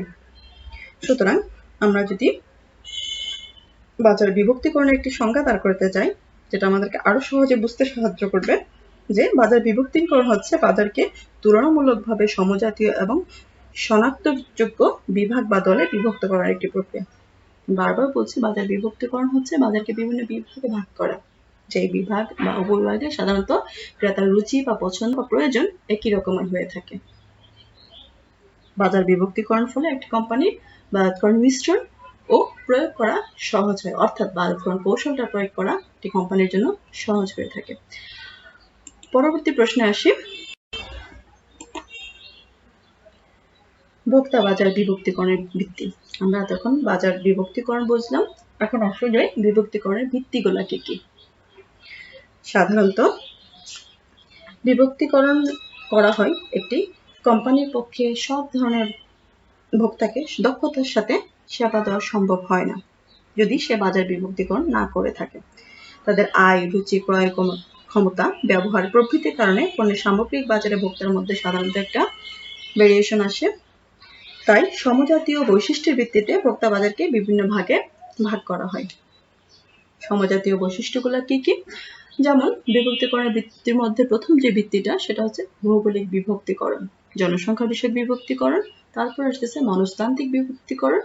সুতরাং আমরা যদি বাজার বিভক্তিকরণের একটি সংজ্ঞা দাঁড় করতে চাই যেটা আমাদেরকে আরো সহজে বুঝতে সাহায্য করবে, যে বাজার বিভক্তিকরণ হচ্ছে বাজারকে তুলনামূলকভাবে সমজাতীয় এবং শনাক্তযোগ্য বিভাগ বা দলে বিভক্ত করার একটি প্রক্রিয়া। বারবার বলছি, বাজার বিভক্তিকরণ হচ্ছে বাজারকে বিভিন্ন বিভাগে ভাগ করা, যে বিভাগ বা উপবিভাগে সাধারণত ক্রেতার রুচি বা পছন্দ বা প্রয়োজন একই রকমের হয়ে থাকে। বাজার বিভক্তিকরণ ফলে একটি কোম্পানির বাজারকরণ মিশ্রণ ও প্রয়োগ করা সহজ হয়, অর্থাৎ বাজারকরণ কৌশলটা প্রয়োগ করা একটি কোম্পানির জন্য সহজ হয়ে থাকে। পরবর্তী প্রশ্নে আসি, ভোক্তা বাজার বিভক্তিকরণের ভিত্তি। আমরা তখন বাজার বিভক্তিকরণ বুঝলাম, এখন আসলে বিভক্তিকরণের ভিত্তিগুলা কি কি। সাধারণত বিভক্তিকরণ করা হয় একটি কোম্পানির পক্ষে সব ধরনের ভোক্তাকে দক্ষতার সাথে সেবা দেওয়া সম্ভব হয় না যদি সে বাজার বিভক্তিকরণ না করে থাকে। তাদের আয়, রুচি, ক্রয় ক্ষমতা, ব্যবহার প্রভৃতির কারণে পণ্যের সামগ্রিক বাজারে ভোক্তার মধ্যে সাধারণত একটা ভেরিয়েশন আসে। তাই সমজাতীয় বৈশিষ্ট্যের ভিত্তিতে ভোক্তা বাজারকে বিভিন্ন ভাগে ভাগ করা হয়। সমজাতীয় বৈশিষ্ট্যগুলো কি কি? যেমন বিভক্তিকরণের ভিত্তির মধ্যে প্রথম যে ভিত্তিটা সেটা হচ্ছে ভৌগোলিক বিভক্তিকরণ, জনসংখ্যা বিষয়ক বিভক্তিকরণ, তারপর আসতেছে মনস্তান্ত্রিক বিভক্তিকরণ,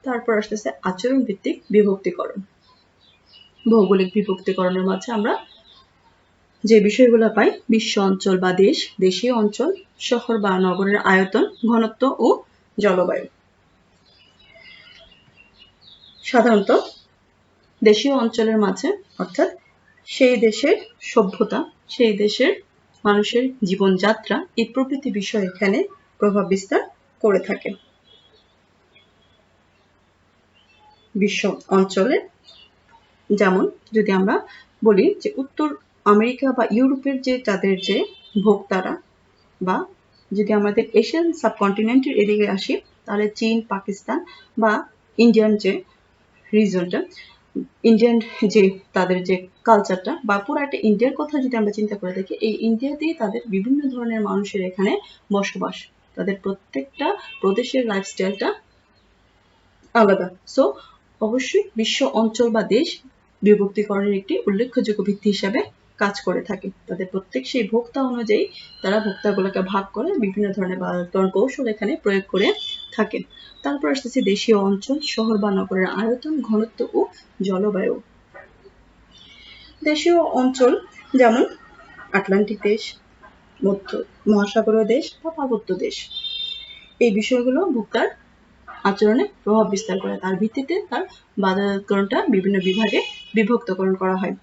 তারপর আসতেছে আচরণ ভিত্তিক বিভক্তিকরণ। ভৌগোলিক বিভক্তিকরণের মাঝে আমরা যে বিষয়গুলো পাই, বিশ্ব অঞ্চল বা দেশ, দেশীয় অঞ্চল, শহর বা নগরের আয়তন, ঘনত্ব ও জলবায়ু। সাধারণত দেশীয় অঞ্চলের মাঝে অর্থাৎ সেই দেশের সভ্যতা, সেই দেশের মানুষের জীবনযাত্রা এই প্রভৃতি বিষয় এখানে প্রভাব বিস্তার করে থাকে। বিশ্ব অঞ্চলে যেমন যদি আমরা বলি যে উত্তর আমেরিকা বা ইউরোপের যে তাদের যে ভোক্তারা, বা যদি আমাদের এশিয়ান সাবকন্টিনেন্টের এদিকে আসি তাহলে চীন, পাকিস্তান বা ইন্ডিয়ান যে রিজনটা, ইন্ডিয়ান যে তাদের যে কালচারটা বা পুরো একটা ইন্ডিয়ার কথা যদি আমরা চিন্তা করে দেখি, এই ইন্ডিয়াতেই তাদের বিভিন্ন ধরনের মানুষের এখানে বসবাস, তাদের প্রত্যেকটা প্রদেশের লাইফস্টাইলটা আলাদা। সো অবশ্যই বিশ্ব অঞ্চল বা দেশ বিভক্তিকরণের একটি উল্লেখযোগ্য ভিত্তি হিসাবে কাজ করে থাকে। তাদের প্রত্যেক সেই ভোক্তা অনুযায়ী তারা ভোক্তাগুলোকে ভাগ করে বিভিন্ন ধরনের বাজারকরণ কৌশল এখানে প্রয়োগ করে থাকে। তারপর আসতেছে দেশীয় অঞ্চল, শহর বা নগরের আয়তন, ঘনত্ব ও জলবায়ু। দেশীয় অঞ্চল যেমন আটলান্টিক দেশ, মধ্য মহাসাগরীয় দেশ বা পার্বত্য দেশ, এই বিষয়গুলো ভোক্তার আচরণে প্রভাব বিস্তার করে, তার ভিত্তিতে তার বাজারকরণটা বিভিন্ন বিভাগে বিভক্তকরণ করা হয়।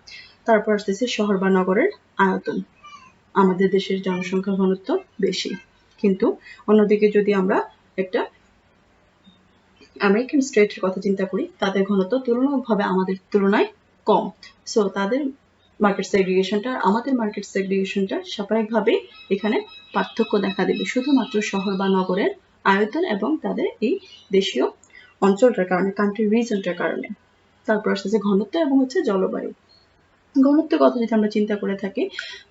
তারপর আসতেছে শহর বা নগরের আয়তন। আমাদের দেশের জনসংখ্যা ঘনত্ব বেশি, কিন্তু অন্যদিকে যদি আমরা একটা আমেরিকান স্টেটের কথা চিন্তা করি, তাদের ঘনত্ব তুলনামূলকভাবে আমাদের তুলনায় কম। সো তাদের মার্কেট সেগ্রিগেশনটা, আমাদের মার্কেট সেগ্রিগেশনটা স্বাভাবিকভাবে এখানে পার্থক্য দেখা দেবে শুধুমাত্র শহর বা নগরের আয়তন এবং তাদের এই দেশীয় অঞ্চলটার কারণে, কান্ট্রি রিজনটার কারণে। তারপর আসছে ঘনত্ব এবং হচ্ছে জলবায়ু। ঘনত্বের কথা যদি আমরা চিন্তা করে থাকি,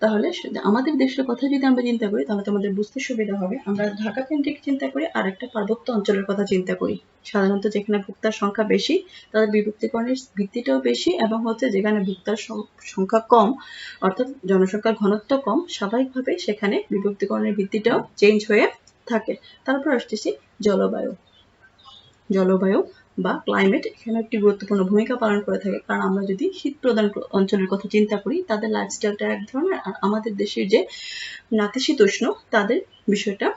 তাহলে আমাদের দেশের কথা যদি আমরা চিন্তা করি তাহলে তোমাদের বুঝতে সুবিধা হবে। আমরা ঢাকা কেন্দ্রিক চিন্তা করি আর একটা পার্বত্য অঞ্চলের কথা চিন্তা করি। সাধারণত যেখানে ভোক্তার সংখ্যা বেশি তাদের বিভক্তিকরণের ভিত্তিটাও বেশি, এবং হচ্ছে যেখানে ভোক্তার সংখ্যা কম অর্থাৎ জনসংখ্যার ঘনত্ব কম, স্বাভাবিকভাবে সেখানে বিভক্তিকরণের ভিত্তিটাও চেঞ্জ হয়ে থাকে। তারপর আসতেছি জলবায়ু। জলবায়ু বা ক্লাইমেট এখানে একটি গুরুত্বপূর্ণ ভূমিকা পালন করে থাকে, কারণ আমরা যদি শীত প্রধান অঞ্চলের কথা চিন্তা করি তাদের লাইফস্টাইলটা এক ধরনের, আর আমাদের দেশের যে নাতিশীতোষ্ণ তাদের বিষয়টা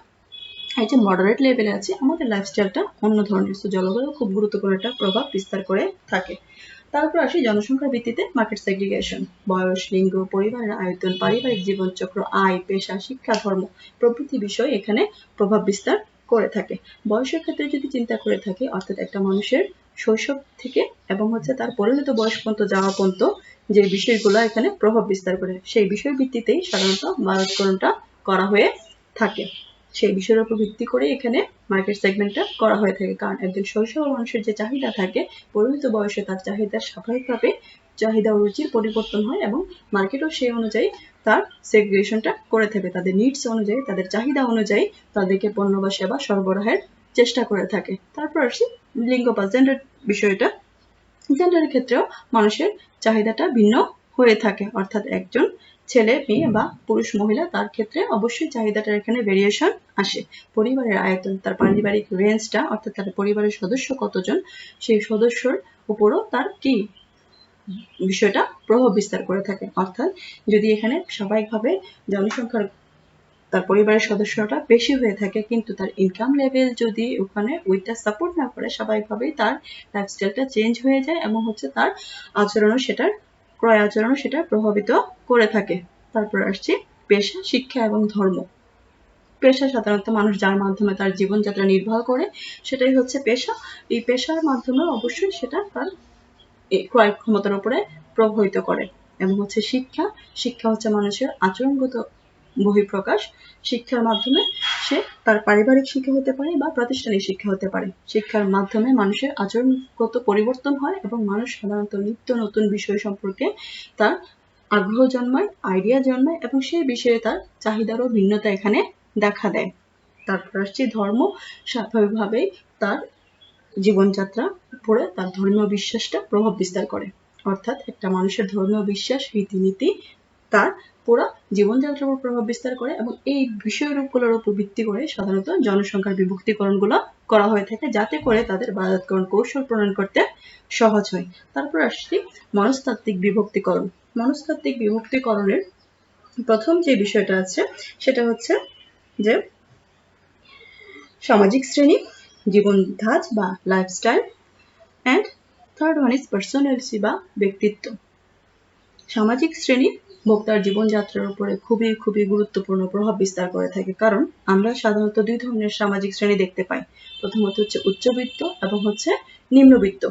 এই যে মডারেট লেভেলে আছে, আমাদের লাইফস্টাইলটা অন্য ধরনের। তো জলবায়ু খুব গুরুত্বপূর্ণ একটা প্রভাব বিস্তার করে থাকে। তারপর আসি জনসংখ্যার ভিত্তিতে মার্কেট সেগ্রিগেশন। বয়স, লিঙ্গ, পরিবারের আয়তন, পারিবারিক জীবনচক্র, আয়, পেশা, শিক্ষা, ধর্ম প্রভৃতি বিষয় এখানে প্রভাব বিস্তার করে থাকে। বয়সের ক্ষেত্রে যদি চিন্তা করে থাকি, অর্থাৎ একটা মানুষের শৈশব থেকে এবং হচ্ছে তার পরিণত বয়স পর্যন্ত যাওয়া পর্যন্ত যে বিষয়গুলো এখানে প্রভাব বিস্তার করে, সেই বিষয় ভিত্তিতেই সাধারণত বাজারকরণটা করা হয়ে থাকে। সেই বিষয়ের উপর ভিত্তি করে এখানে মার্কেট সেগমেন্টটা করা হয়ে থাকে, কারণ একজন শৈশব মানুষের যে চাহিদা থাকে পরিণত বয়সে তার চাহিদা স্বাভাবিকভাবে চাহিদা ও রুচির পরিবর্তন হয়, এবং মার্কেটও সেই অনুযায়ী তার সেগ্রিগেশনটা করে থাকে, তাদের নিডস অনুযায়ী, তাদের চাহিদা অনুযায়ী তাদেরকে পণ্য বা সেবা সরবরাহের চেষ্টা করে থাকে। তারপর আসি লিঙ্গ বা জেন্ডার বিষয়টা। জেন্ডারের ক্ষেত্রেও মানুষের চাহিদাটা ভিন্ন হয়ে থাকে, অর্থাৎ একজন ছেলে, মেয়ে বা পুরুষ, মহিলা, তার ক্ষেত্রে অবশ্যই চাহিদাটার এখানে ভেরিয়েশন আসে। পরিবারের আয়তন, তার পারিবারিক রেঞ্জটা, অর্থাৎ তার পরিবারের সদস্য কতজন, সেই সদস্যর উপরও তার কি বিষয়টা প্রভাব বিস্তার করে থাকে। অর্থাৎ যদি এখানে স্বাভাবিকভাবে জনসংখ্যার তার পরিবারের সদস্যটা বেশি হয়ে থাকে, কিন্তু তার ইনকাম লেভেল যদি ওখানে ওইটা সাপোর্ট না করে, স্বাভাবিকভাবেই তার লাইফস্টাইলটা চেঞ্জ হয়ে যায় এবং হচ্ছে তার আচরণও সেটার ক্রয় আচরণও সেটা প্রভাবিত করে থাকে। তারপর আসছে পেশা, শিক্ষা এবং ধর্ম। পেশা সাধারণত মানুষ যার মাধ্যমে তার জীবনযাত্রা নির্বাহ করে সেটাই হচ্ছে পেশা। এই পেশার মাধ্যমে অবশ্যই সেটা তার ক্রয় ক্ষমতার উপরে প্রভাবিত করে। এবং হচ্ছে শিক্ষা, শিক্ষা হচ্ছে মানুষের আচরণগত বহিঃপ্রকাশ। শিক্ষার মাধ্যমে সে তার পারিবারিক শিক্ষা হতে পারে বা প্রাতিষ্ঠানিক শিক্ষা হতে পারে। শিক্ষার মাধ্যমে মানুষের আচরণগত পরিবর্তন হয় এবং মানুষ সাধারণত নিত্য নতুন বিষয় সম্পর্কে তার আগ্রহ জন্মায়, আইডিয়া জন্মায়, এবং সেই বিষয়ে তার চাহিদারও ভিন্নতা এখানে দেখা দেয়। তারপর আসছে ধর্ম। স্বাভাবিকভাবেই তার জীবনযাত্রা উপরে তার ধর্মীয় বিশ্বাসটা প্রভাব বিস্তার করে, অর্থাৎ একটা মানুষের ধর্মীয় বিশ্বাস, রীতিনীতি তার পুরো জীবনযাত্রার উপর প্রভাব বিস্তার করে, এবং এই বিষয়গুলোর উপর ভিত্তি করে সাধারণত জনসংখ্যার বিভক্তিকরণগুলো করা হয়ে থাকে, যাতে করে তাদের বাজারকরণ কৌশল প্রণয়ন করতে সহজ হয়। তারপর আসছি মনস্তাত্ত্বিক বিভক্তিকরণ। মনস্তাত্ত্বিক বিভক্তিকরণের প্রথম যে বিষয়টা আছে সেটা হচ্ছে যে সামাজিক শ্রেণী, জীবন ধাঁচ বা lifestyle, and third one is personality বা ব্যক্তিত্ব। সামাজিক শ্রেণী ভোক্তার জীবনযাত্রার উপরে খুবই খুবই গুরুত্বপূর্ণ প্রভাব বিস্তার করে থাকে, কারণ আমরা সাধারণত দুই ধরনের সামাজিক শ্রেণী দেখতে পাই। প্রথমত হচ্ছে উচ্চবিত্ত এবং হচ্ছে নিম্নবিত্ত।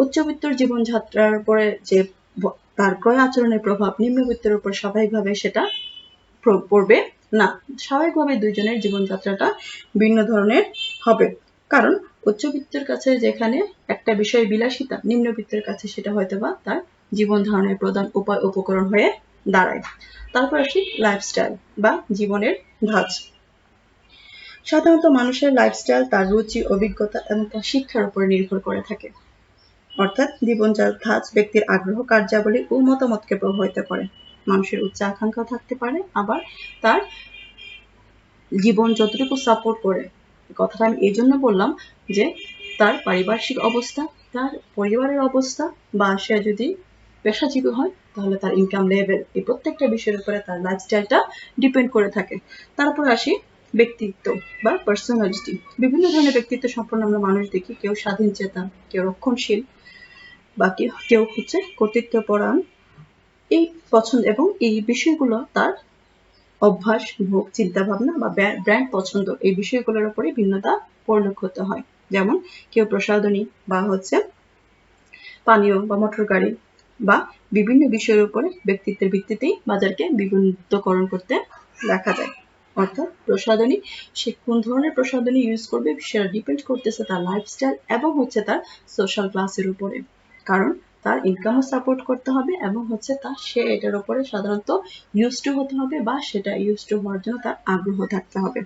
উচ্চবিত্তর জীবনযাত্রার উপরে যে তার ক্রয় আচরণের প্রভাব নিম্নবিত্তের উপর স্বাভাবিকভাবে সেটা পড়বে না। স্বাভাবিকভাবে দুইজনের জীবনযাত্রাটা ভিন্ন ধরনের হবে, কারণ উচ্চবিত্তের কাছে যেখানে একটা বিষয় বিলাসিতা, নিম্নবিত্তের কাছে সেটা হয়তোবা তার জীবন ধারণের প্রধান উপায় উপকরণ হয়ে দাঁড়ায়। তারপর আসি লাইফস্টাইল বা জীবনের ধাঁচ। সাধারণত মানুষের লাইফস্টাইল তার রুচি, অভিজ্ঞতা এবং তার শিক্ষার উপর নির্ভর করে থাকে, অর্থাৎ জীবন ধাঁচ ব্যক্তির আগ্রহ, কার্যাবলী ও মতামতকে প্রভাবিত করে। মানুষের উচ্চ আকাঙ্ক্ষা থাকতে পারে, আবার তার জীবন যতটুকু সাপোর্ট করে, কথাটা আমি এই জন্য বললাম যে তার পারিপার্শ্বিক অবস্থা, তার পরিবারের অবস্থা, বা সে যদি পেশাজীবী হয় তাহলে তার ইনকাম লেভেল, এই প্রত্যেকটা বিষয়ের উপরে তার লাইফস্টাইলটা ডিপেন্ড করে থাকে। তারপর আসি ব্যক্তিত্ব বা পার্সোনালিটি। বিভিন্ন ধরনের ব্যক্তিত্ব সম্পন্ন আমরা মানুষ দেখি, কেউ স্বাধীন চেতা, কেউ রক্ষণশীল, বা কেউ হচ্ছে কর্তৃত্বপরায়ণ। এই পছন্দ এবং এই বিষয়গুলো তার অভ্যাস, ভোগ, চিন্তা ভাবনা বা ব্র্যান্ড পছন্দ, এই বিষয়গুলোর উপরে ভিন্নতা পরিলক্ষিত হয়। যেমন কেউ প্রসাধনী বা হচ্ছে পানীয় বা মোটর গাড়ি বা বিভিন্ন বিষয়ের উপরে ব্যক্তিত্বের ভিত্তিতেই বাজারকে বিভক্তকরণ করতে দেখা যায়। অর্থাৎ প্রসাধনী, সে কোন ধরনের প্রসাধনী ইউজ করবে সেটা ডিপেন্ড করতেছে তার লাইফস্টাইল এবং হচ্ছে তার সোশ্যাল ক্লাসের উপরে। কারণ তার ইনকামও সাপোর্ট করতে হবে এবং হচ্ছে সে এটার উপরে সাধারণত ইউজ টু হতে হবে বা সেটা ইউজ টু হওয়ার জন্য তার আগ্রহ থাকতে হবে।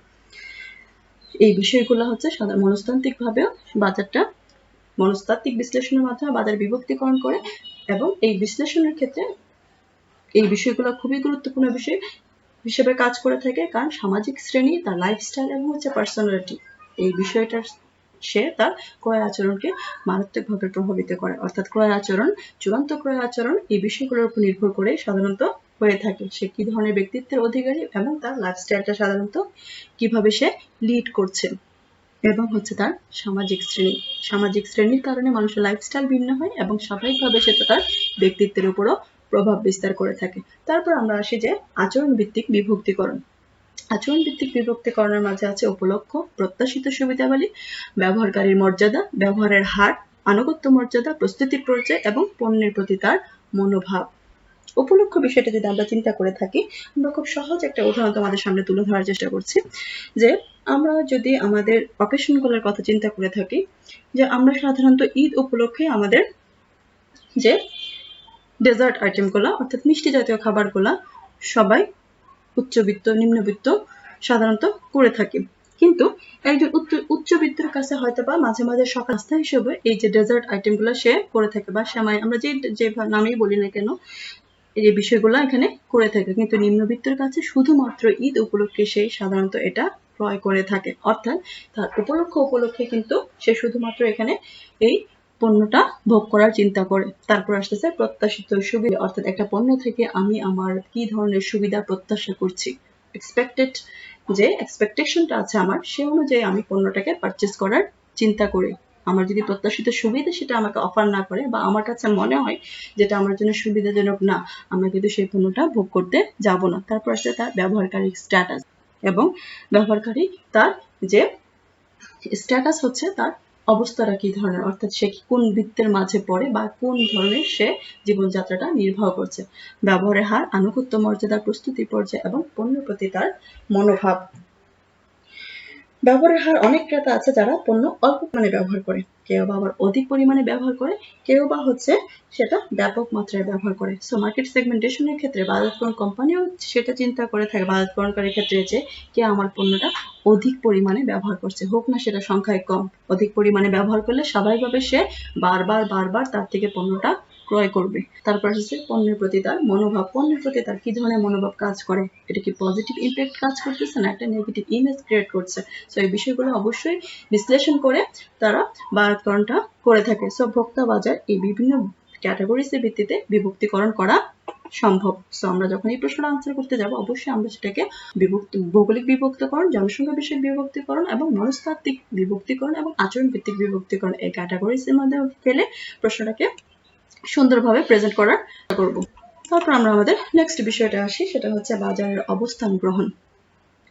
এই বিষয়গুলো হচ্ছে মনস্তান্ত্রিক ভাবেও বাজারটা মনস্তাত্ত্বিক বিশ্লেষণের মাধ্যমে বাজার বিভক্তিকরণ করে, এবং এই বিশ্লেষণের ক্ষেত্রে এই বিষয়গুলো খুবই গুরুত্বপূর্ণ বিষয় হিসেবে কাজ করে থাকে। কারণ সামাজিক শ্রেণী, তার লাইফস্টাইল এবং হচ্ছে পার্সোনালিটি, এই বিষয়টার সে তার ক্রয় আচরণকে মারাত্মকভাবে প্রভাবিত করে। অর্থাৎ ক্রয় আচরণ, চূড়ান্ত ক্রয় আচরণ এই বিষয়গুলোর উপর নির্ভর করে সাধারণত হয়ে থাকে। সে কি ধরনের ব্যক্তিত্বের অধিকারী এবং তার লাইফস্টাইলটা সাধারণত কিভাবে সে লিড করছে, এবং হচ্ছে তার সামাজিক শ্রেণীর কারণে মানুষের লাইফস্টাইল ভিন্ন হয় এবং স্বাভাবিকভাবে সেটা তার ব্যক্তিত্বের উপরও প্রভাব বিস্তার করে থাকে। তারপর আমরা আসি যে আচরণ ভিত্তিক বিভক্তিকরণ। আচরণ ভিত্তিক বিভক্তিকরণের মাঝে আছে উপলক্ষ, প্রত্যাশিত সুবিধাবলী, ব্যবহারকারীর মর্যাদা, ব্যবহারের হার, আনুগত্য মর্যাদা, প্রস্তুতির পর্যায় এবং পণ্যের প্রতি তার মনোভাব। উপলক্ষ বিষয়টা যদি আমরা চিন্তা করে থাকি, আমরা খুব সহজ একটা উদাহরণ তোমাদের সামনে তুলে ধরার চেষ্টা করছি। যে আমরা যদি আমাদের অকেশনগুলোর কথা চিন্তা করে থাকি, যে আমরা সাধারণত ঈদ উপলক্ষে আমাদের যে ডেজার্ট আইটেমগুলো অর্থাৎ মিষ্টি জাতীয় খাবারগুলা সবাই উচ্চবিত্ত, নিম্নবিত্ত সাধারণত করে থাকি। কিন্তু একজন উচ্চবিত্তের কাছে হয়তো বা মাঝে মাঝে শখ আস্থা হিসেবে এই যে ডেজার্ট আইটেমগুলো সে করে থাকে, বা সেমাই আমরা যে নামেই বলি না কেন এই বিষয়গুলো এখানে করে থাকে। কিন্তু নিম্নবিত্তের কাছে শুধুমাত্র ঈদ উপলক্ষে সে সাধারণত এটা ক্রয় করে থাকে। অর্থাৎ তার উপলক্ষে কিন্তু সে শুধুমাত্র এখানে এই পণ্যটা ভোগ করার চিন্তা করে। তারপর আসতেছে প্রত্যাশিত সুবিধা, অর্থাৎ একটা পণ্য থেকে আমি আমার কি ধরনের সুবিধা প্রত্যাশা করছি, যে এক্সপেকটেশনটা আছে আমার, সে অনুযায়ী আমি পণ্যটাকে পারচেজ করার চিন্তা করি। আমার যদি প্রত্যাশিত সুবিধা সেটা আমাকে অফার না করে বা আমার কাছে মনে হয় যেটা আমার জন্য সুবিধাজনক না, আমরা কিন্তু সেই পণ্যটা ভোগ করতে যাব না। তারপর আসছে তার ব্যবহারকারীর স্ট্যাটাস, এবং ব্যবহারকারী তার যে স্ট্যাটাস হচ্ছে তার অবস্থাটা কি ধরনের, অর্থাৎ সে কোন বৃত্তের মাঝে পড়ে বা কোন ধরনের সে জীবনযাত্রাটা নির্বাহ করছে। ব্যবহারের হার, আনুগত্য মর্যাদা, প্রস্তুতি পর্যায় এবং পণ্যের প্রতি তার মনোভাব। ব্যবহারের হার, অনেক ক্রেতা আছে যারা পণ্য অল্প পরিমাণে ব্যবহার করে, কেউ বা আবার অধিক পরিমাণে ব্যবহার করে, কেউ বা হচ্ছে সেটা ব্যাপক মাত্রায় ব্যবহার করে। সো মার্কেট সেগমেন্টেশনের ক্ষেত্রে বাজারকরণ কোম্পানিও সেটা চিন্তা করে থাকে বাজারকরণকারীর ক্ষেত্রে যে কে আমার পণ্যটা অধিক পরিমাণে ব্যবহার করছে, হোক না সেটা সংখ্যায় কম। অধিক পরিমাণে ব্যবহার করলে স্বাভাবিকভাবে সে বারবার তার থেকে পণ্যটা ক্রয় করবে। তারপর হচ্ছে পণ্যের প্রতি তার মনোভাব, পণ্যের প্রতি তার কি ধরনের মনোভাব কাজ করে, এটা কি পজিটিভ ইম্প্যাক্ট কাজ করতেছে না একটা নেগেটিভ ইমেজ ক্রিয়েট করছে। সো এই বিষয়গুলো অবশ্যই বিশ্লেষণ করে তারা বাজারকরণটা করে থাকে। সো ভোক্তা বাজার এই বিভিন্ন ক্যাটাগরিজের ভিত্তিতে বিভক্তিকরণ করা সম্ভব। সো আমরা যখন এই প্রশ্নটা আনসার করতে যাব অবশ্যই আমরা সেটাকে ভৌগোলিক বিভক্তিকরণ, জনসংখ্যা বিষয়ক বিভক্তিকরণ এবং মনস্তাত্ত্বিক বিভক্তিকরণ এবং আচরণ ভিত্তিক বিভক্তিকরণ এই ক্যাটাগরিজের মধ্যে ফেলে প্রশ্নটাকে সুন্দরভাবে প্রেজেন্ট করার চেষ্টা করব। তারপর আমরা আমাদের নেক্সট বিষয়টা আসি, সেটা হচ্ছে বাজারের অবস্থান গ্রহণ,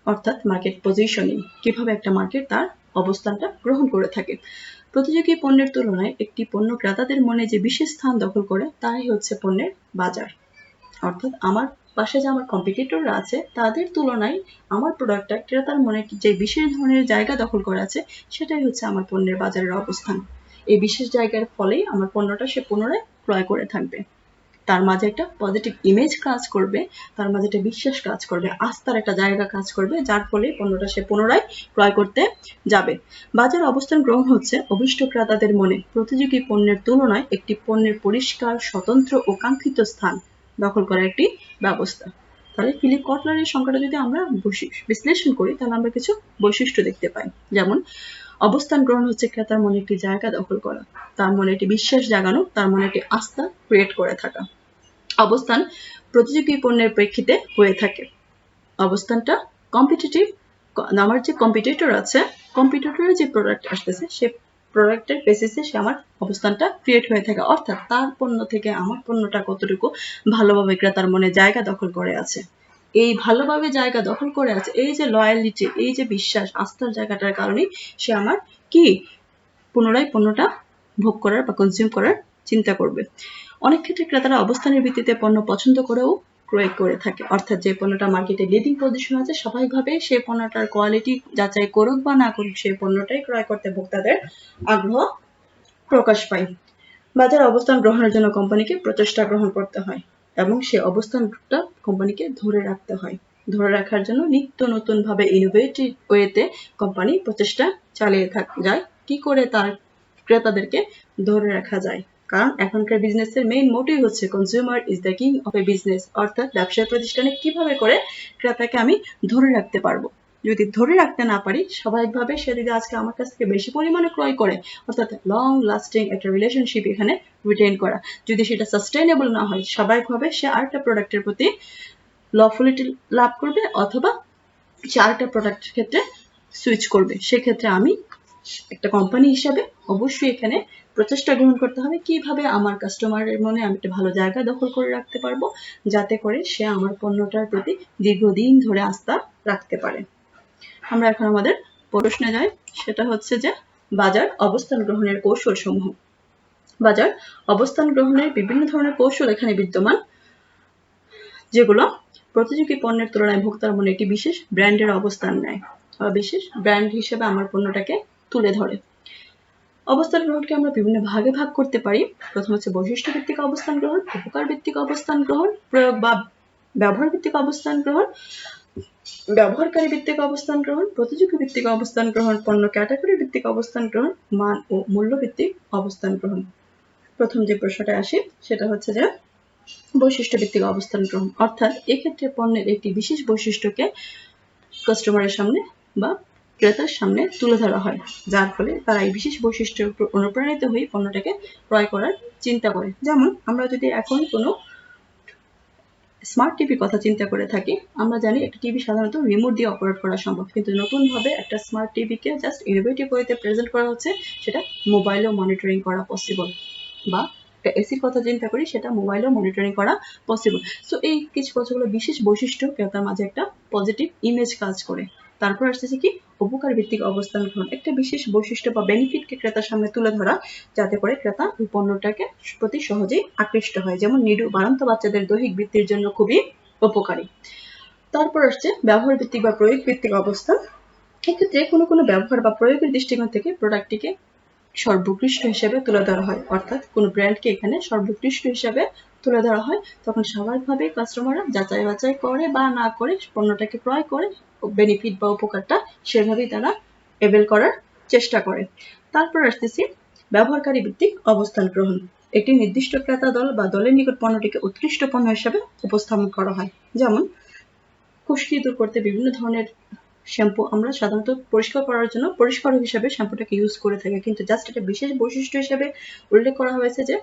অর্থাৎ মার্কেট পজিশনিং। কিভাবে একটা মার্কেট তার অবস্থানটা গ্রহণ করে থাকে। প্রতিযোগী পণ্যের তুলনায় একটি পণ্য ক্রেতাদের মনে যে বিশেষ স্থান দখল করে তাই হচ্ছে পণ্যের বাজার। অর্থাৎ আমার পাশে যে আমার কম্পিটিটররা আছে তাদের তুলনায় আমার প্রোডাক্টটা ক্রেতার মনে যে বিশেষ ধরনের জায়গা দখল করে আছে সেটাই হচ্ছে আমার পণ্যের বাজারের অবস্থান। এই বিশেষ জায়গার ফলেই আমার পণ্যটা সে পুনরায় ক্রয় করে থাকবে। তার মাঝে একটা পজিটিভ ইমেজ কাজ করবে, তার মাঝে একটা বিশ্বাস কাজ করবে, আস্থার একটা জায়গা কাজ করবে, যার ফলে পণ্যটা সে পুনরায় ক্রয় করতে যাবে। বাজার অবস্থান গ্রহণ হচ্ছে অভিষ্ট ক্রেতাদের মনে প্রতিযোগী পণ্যের তুলনায় একটি পণ্যের পরিষ্কার, স্বতন্ত্র ও কাঙ্ক্ষিত স্থান দখল করার একটি ব্যবস্থা। তাহলে ফিলিপ কটলারের সংখ্যাটা যদি আমরা বিশ্লেষণ করি তাহলে আমরা কিছু বৈশিষ্ট্য দেখতে পাই। যেমন অবস্থান গ্রহণ হচ্ছে ক্রেতার মনে একটি জায়গা দখল করা, তার মনে একটি বিশ্বাস জাগানো, তার মনে একটি আস্থা ক্রিয়েট করে থাকা। অবস্থান প্রতিযোগী পণ্যের প্রেক্ষিতে হয়ে থাকে। অবস্থানটা কম্পিটিটিভ, আমার যে কম্পিটিটর আছে, কম্পিটিটরের যে প্রোডাক্ট আসতেছে সে প্রোডাক্টের বেসিসে সে আমার অবস্থানটা ক্রিয়েট হয়ে থাকে। অর্থাৎ তার পণ্য থেকে আমার পণ্যটা কতটুকু ভালোভাবে ক্রেতার মনে জায়গা দখল করে আছে। এই ভালোভাবে জায়গা দখল করে আছে, এই যে লয়ালিটি, এই যে বিশ্বাস, আস্থার জায়গাটার কারণে সে আমার কি পুনরায় পণ্যটা ভোগ করার বা কনজিউম করার চিন্তা করবে। অনেক ক্ষেত্রে ক্রেতারা অবস্থানের ভিত্তিতে পণ্য পছন্দ করেও ক্রয় করে থাকে, অর্থাৎ যে পণ্যটা মার্কেটে লিডিং পজিশন আছে স্বাভাবিকভাবে সেই পণ্যটার কোয়ালিটি যাচাই করুক বা না করুক সেই পণ্যটাই ক্রয় করতে ভোক্তাদের আগ্রহ প্রকাশ পায়। বাজার অবস্থান গ্রহণের জন্য কোম্পানিকে প্রচেষ্টা গ্রহণ করতে হয় এবং সেই অবস্থানটা কোম্পানিকে ধরে রাখতে হয়। ধরে রাখার জন্য নিত্য নতুন ভাবে ইনোভেটিভ ওয়েতে কোম্পানি প্রচেষ্টা চালিয়ে যায় কি করে তার ক্রেতাদেরকে ধরে রাখা যায়। কারণ এখনকার বিজনেসের মেইন মোটিভ হচ্ছে consumer is the king of A business, অর্থাৎ ব্যবসায় প্রতিষ্ঠানে কিভাবে করে ক্রেতাকে আমি ধরে রাখতে পারবো। যদি ধরে রাখতে না পারি স্বাভাবিকভাবে সে যদি আজকে আমার কাছ থেকে বেশি পরিমাণে ক্রয় করে, অর্থাৎ লং লাস্টিং একটা রিলেশনশিপ এখানে রিটেইন করা, যদি সেটা সাস্টেইনেবল না হয় স্বাভাবিকভাবে সে আরেকটা প্রোডাক্টের প্রতি লফুলিটি লাভ করবে অথবা সে আরেকটা প্রোডাক্টের ক্ষেত্রে সুইচ করবে। সেক্ষেত্রে আমি একটা কোম্পানি হিসাবে অবশ্যই এখানে প্রচেষ্টা গ্রহণ করতে হবে কিভাবে আমার কাস্টমারের মনে আমি একটা ভালো জায়গা দখল করে রাখতে পারবো যাতে করে সে আমার পণ্যটার প্রতি দীর্ঘদিন ধরে আস্থা রাখতে পারে। আমরা এখন আমাদের প্রশ্নে যাই, সেটা হচ্ছে যে বাজার অবস্থান গ্রহণের কৌশল সমূহ। বাজার অবস্থান গ্রহণের বিভিন্ন ধরনের কৌশল এখানে বিদ্যমান, যেগুলো প্রতিযোগী পণ্যের তুলনায় ভোক্তার মনে একটি বিশেষ ব্র্যান্ডের অবস্থান নেয় বা বিশেষ ব্র্যান্ড হিসেবে আমার পণ্যটাকে তুলে ধরে। অবস্থান গ্রহণকে আমরা বিভিন্ন ভাগে ভাগ করতে পারি। প্রথম হচ্ছে বৈশিষ্ট্য ভিত্তিক অবস্থান গ্রহণ, উপকার ভিত্তিক অবস্থান গ্রহণ, প্রয়োগ বা ব্যবহার ভিত্তিক অবস্থান গ্রহণ, ব্যবহারকারী ভিত্তিক অবস্থান গ্রহণ, প্রতিযোগী ভিত্তিক অবস্থান গ্রহণ, পণ্য ক্যাটাগরি ভিত্তিক অবস্থান গ্রহণ, মান ও মূল্য ভিত্তিক অবস্থান গ্রহণ। প্রথম যে প্রশ্নটা আসে সেটা হচ্ছে যে বৈশিষ্ট্য ভিত্তিক অবস্থান গ্রহণ, অর্থাৎ এক্ষেত্রে পণ্যের একটি বিশেষ বৈশিষ্ট্যকে কাস্টমারের সামনে বা ক্রেতার সামনে তুলে ধরা হয়, যার ফলে তারা এই বিশেষ বৈশিষ্ট্যের উপর অনুপ্রাণিত হয়ে পণ্যটাকে ক্রয় করার চিন্তা করে। যেমন আমরা যদি এখন কোনো স্মার্ট টিভির কথা চিন্তা করে থাকি, আমরা জানি একটা টিভি সাধারণত রিমোট দিয়ে অপারেট করা সম্ভব, কিন্তু নতুন ভাবে একটা স্মার্ট টিভিকে জাস্ট ইনোভেটিভ ওয়েতে প্রেজেন্ট করা হচ্ছে, সেটা মোবাইলেও মনিটরিং করা পসিবল, বা একটা এসির কথা চিন্তা করি সেটা মোবাইলেও মনিটরিং করা পসিবল। সো এই কিছু কথাগুলো বিশেষ বৈশিষ্ট্য ক্রেতার মাঝে একটা পজিটিভ ইমেজ কাজ করে। তারপর আসতেছে কি উপকার ভিত্তিক অবস্থান গ্রহণ, একটা বিশেষ বৈশিষ্ট্য বা বেনিফিটকে ক্রেতার সামনে তুলে ধরা যাতে করে ক্রেতা ওই পণ্যটাকে প্রতি সহজেই আকৃষ্ট হয়, যেমন নিডু বাড়ন্ত বাচ্চাদের দৈহিক বৃদ্ধির জন্য খুবই উপকারী। তারপর আসছে ব্যবহার ভিত্তিক বা প্রয়োগ ভিত্তিক অবস্থান। এক্ষেত্রে কোনো কোনো ব্যবহার বা প্রয়োগের দৃষ্টিকোণ থেকে প্রোডাক্টটিকে সর্বোৎকৃষ্ট হিসেবে তুলে ধরা হয়, অর্থাৎ কোনো ব্র্যান্ডকে এখানে সর্বোৎকৃষ্ট হিসেবে তুলে ধরা হয়, তখন স্বাভাবিকভাবে কাস্টমাররা যাচাই বাছাই করে বা না করে পণ্যটাকে ক্রয় করে বেনিফিট বা উপকারটা সেভাবেই তারা এভেল করার চেষ্টা করে। তারপর আসতেছি ব্যবহারকারী ভিত্তিক অবস্থান গ্রহণ। একটি নির্দিষ্ট ক্রেতা দল বা দলের নিকট পণ্যটিকে উৎকৃষ্ট পণ্য হিসেবে উপস্থাপন করা হয়। যেমন খুশকি দূর করতে বিভিন্ন ধরনের শ্যাম্পু আমরা সাধারণত পরিষ্কার করার জন্য পরিষ্কার হিসেবে শ্যাম্পুটাকে ইউজ করে থাকি, কিন্তু জাস্ট একটা বিশেষ বৈশিষ্ট্য হিসেবে উল্লেখ করা হয়েছে যে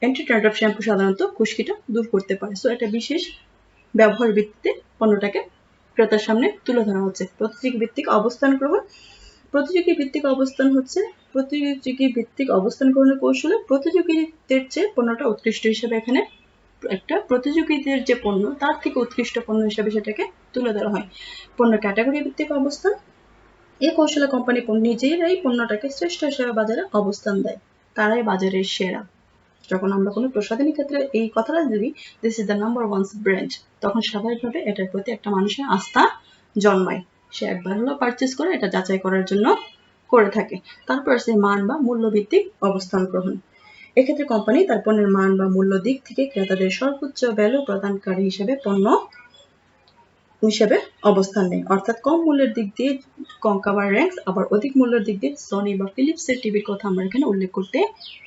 অ্যান্টি ট্যান্ড্রাফ শ্যাম্পু সাধারণত খুশকিটা দূর করতে পারে। সো একটা বিশেষ ব্যবহার ভিত্তিতে পণ্যটাকে ক্রেতার সামনে তুলে ধরা হচ্ছে। প্রতিযোগী ভিত্তিক অবস্থান গ্রহণ। প্রতিযোগী ভিত্তিক অবস্থান হচ্ছে প্রতিযোগী ভিত্তিক অবস্থান গ্রহণের কৌশলে প্রতিযোগীদের চেয়ে পণ্যটা উৎকৃষ্ট হিসেবে এখানে একটা প্রতিযোগীদের যে পণ্য তার থেকে উৎকৃষ্ট পণ্য হিসেবে সেটাকে তুলে ধরা হয়। পণ্য ক্যাটাগরি ভিত্তিক অবস্থান। এই কৌশলে কোম্পানি নিজেরাই পণ্যটাকে শ্রেষ্ঠ হিসেবে বাজারে অবস্থান দেয়, তারাই বাজারের সেরা। যখন আমরা কোনো প্রসাধনী ক্ষেত্রে এই কথাটা যদি this is the number one brand, তখন স্বাভাবিকভাবে এটার প্রতি একটা মানুষের আস্থা জন্মায়, সে একবার হলো পারচেস করে এটা যাচাই করার জন্য করে থাকে। তারপর সে মান বা মূল্য ভিত্তিক অবস্থান গ্রহণ। এক্ষেত্রে কোম্পানি তার পণ্যের মান বা মূল্য দিক থেকে ক্রেতাদের সর্বোচ্চ ভ্যালু প্রদানকারী হিসেবে পণ্য হিসেবে অবস্থান নেয়, অর্থাৎ কম মূল্যের দিক দিয়ে কনকাভার র্যাঙ্কস, আবার অধিক মূল্যের দিক দিয়ে সনি বা ফিলিপসের টিভির কথা আমরা এখানে উল্লেখ করতে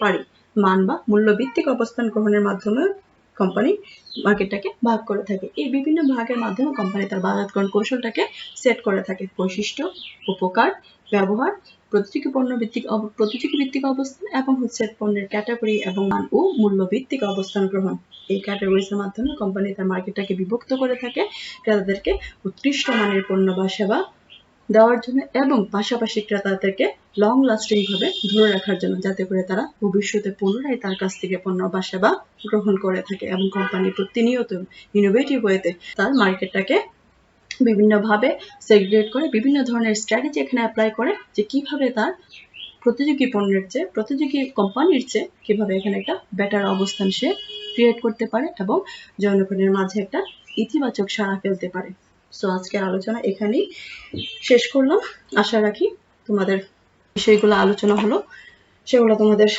পারি। মান বা মূল্য ভিত্তিক অবস্থান গ্রহণের মাধ্যমে কোম্পানি মার্কেটটাকে ভাগ করে থাকে। এই বিভিন্ন ভাগের মাধ্যমে কোম্পানি তার বাজারকরণ কৌশলটাকে সেট করে থাকে। বৈশিষ্ট্য, উপকার, ব্যবহার, প্রতিযোগী ভিত্তিক অবস্থান এবং হচ্ছে পণ্যের ক্যাটাগরি এবং মান ও মূল্য ভিত্তিক অবস্থান গ্রহণ। এই ক্যাটাগরিজের মাধ্যমে কোম্পানি তার মার্কেটটাকে বিভক্ত করে থাকে ক্রেতাদেরকে উৎকৃষ্ট মানের পণ্য বা সেবা দেওয়ার জন্য এবং পাশাপাশি ক্রেতাদেরকে লং লাস্টিং ভাবে ধরে রাখার জন্য, যাতে করে তারা ভবিষ্যতে পুনরায় তার কাছ থেকে পণ্য বা সেবা গ্রহণ করে থাকে এবং কোম্পানি প্রতিনিয়ত ইনোভেটিভ ওয়েতে তার মার্কেটটাকে বিভিন্নভাবে সেগ্রিগেট করে বিভিন্ন ধরনের স্ট্র্যাটেজি এখানে অ্যাপ্লাই করে যে কিভাবে তার প্রতিযোগী পণ্যের চেয়ে, প্রতিযোগী কোম্পানির চেয়ে কিভাবে এখানে একটা বেটার অবস্থান সে ক্রিয়েট করতে পারে এবং জনগণের মাঝে একটা ইতিবাচক সাড়া ফেলতে পারে। সো আজকের আলোচনা এখানেই শেষ করলাম। আশা রাখি তোমাদের বিষয়গুলো আলোচনা হলো সেগুলো তোমাদের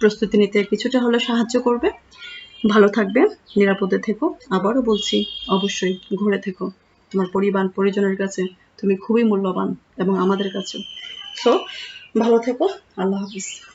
প্রস্তুতি নিতে কিছুটা হলেও সাহায্য করবে। ভালো থাকবে, নিরাপদে থেকো। আবারও বলছি, অবশ্যই ঘরে থেকো। তোমার পরিবার পরিজনের কাছে তুমি খুবই মূল্যবান এবং আমাদের কাছেও। সো ভালো থেকো। আল্লাহ হাফিজ।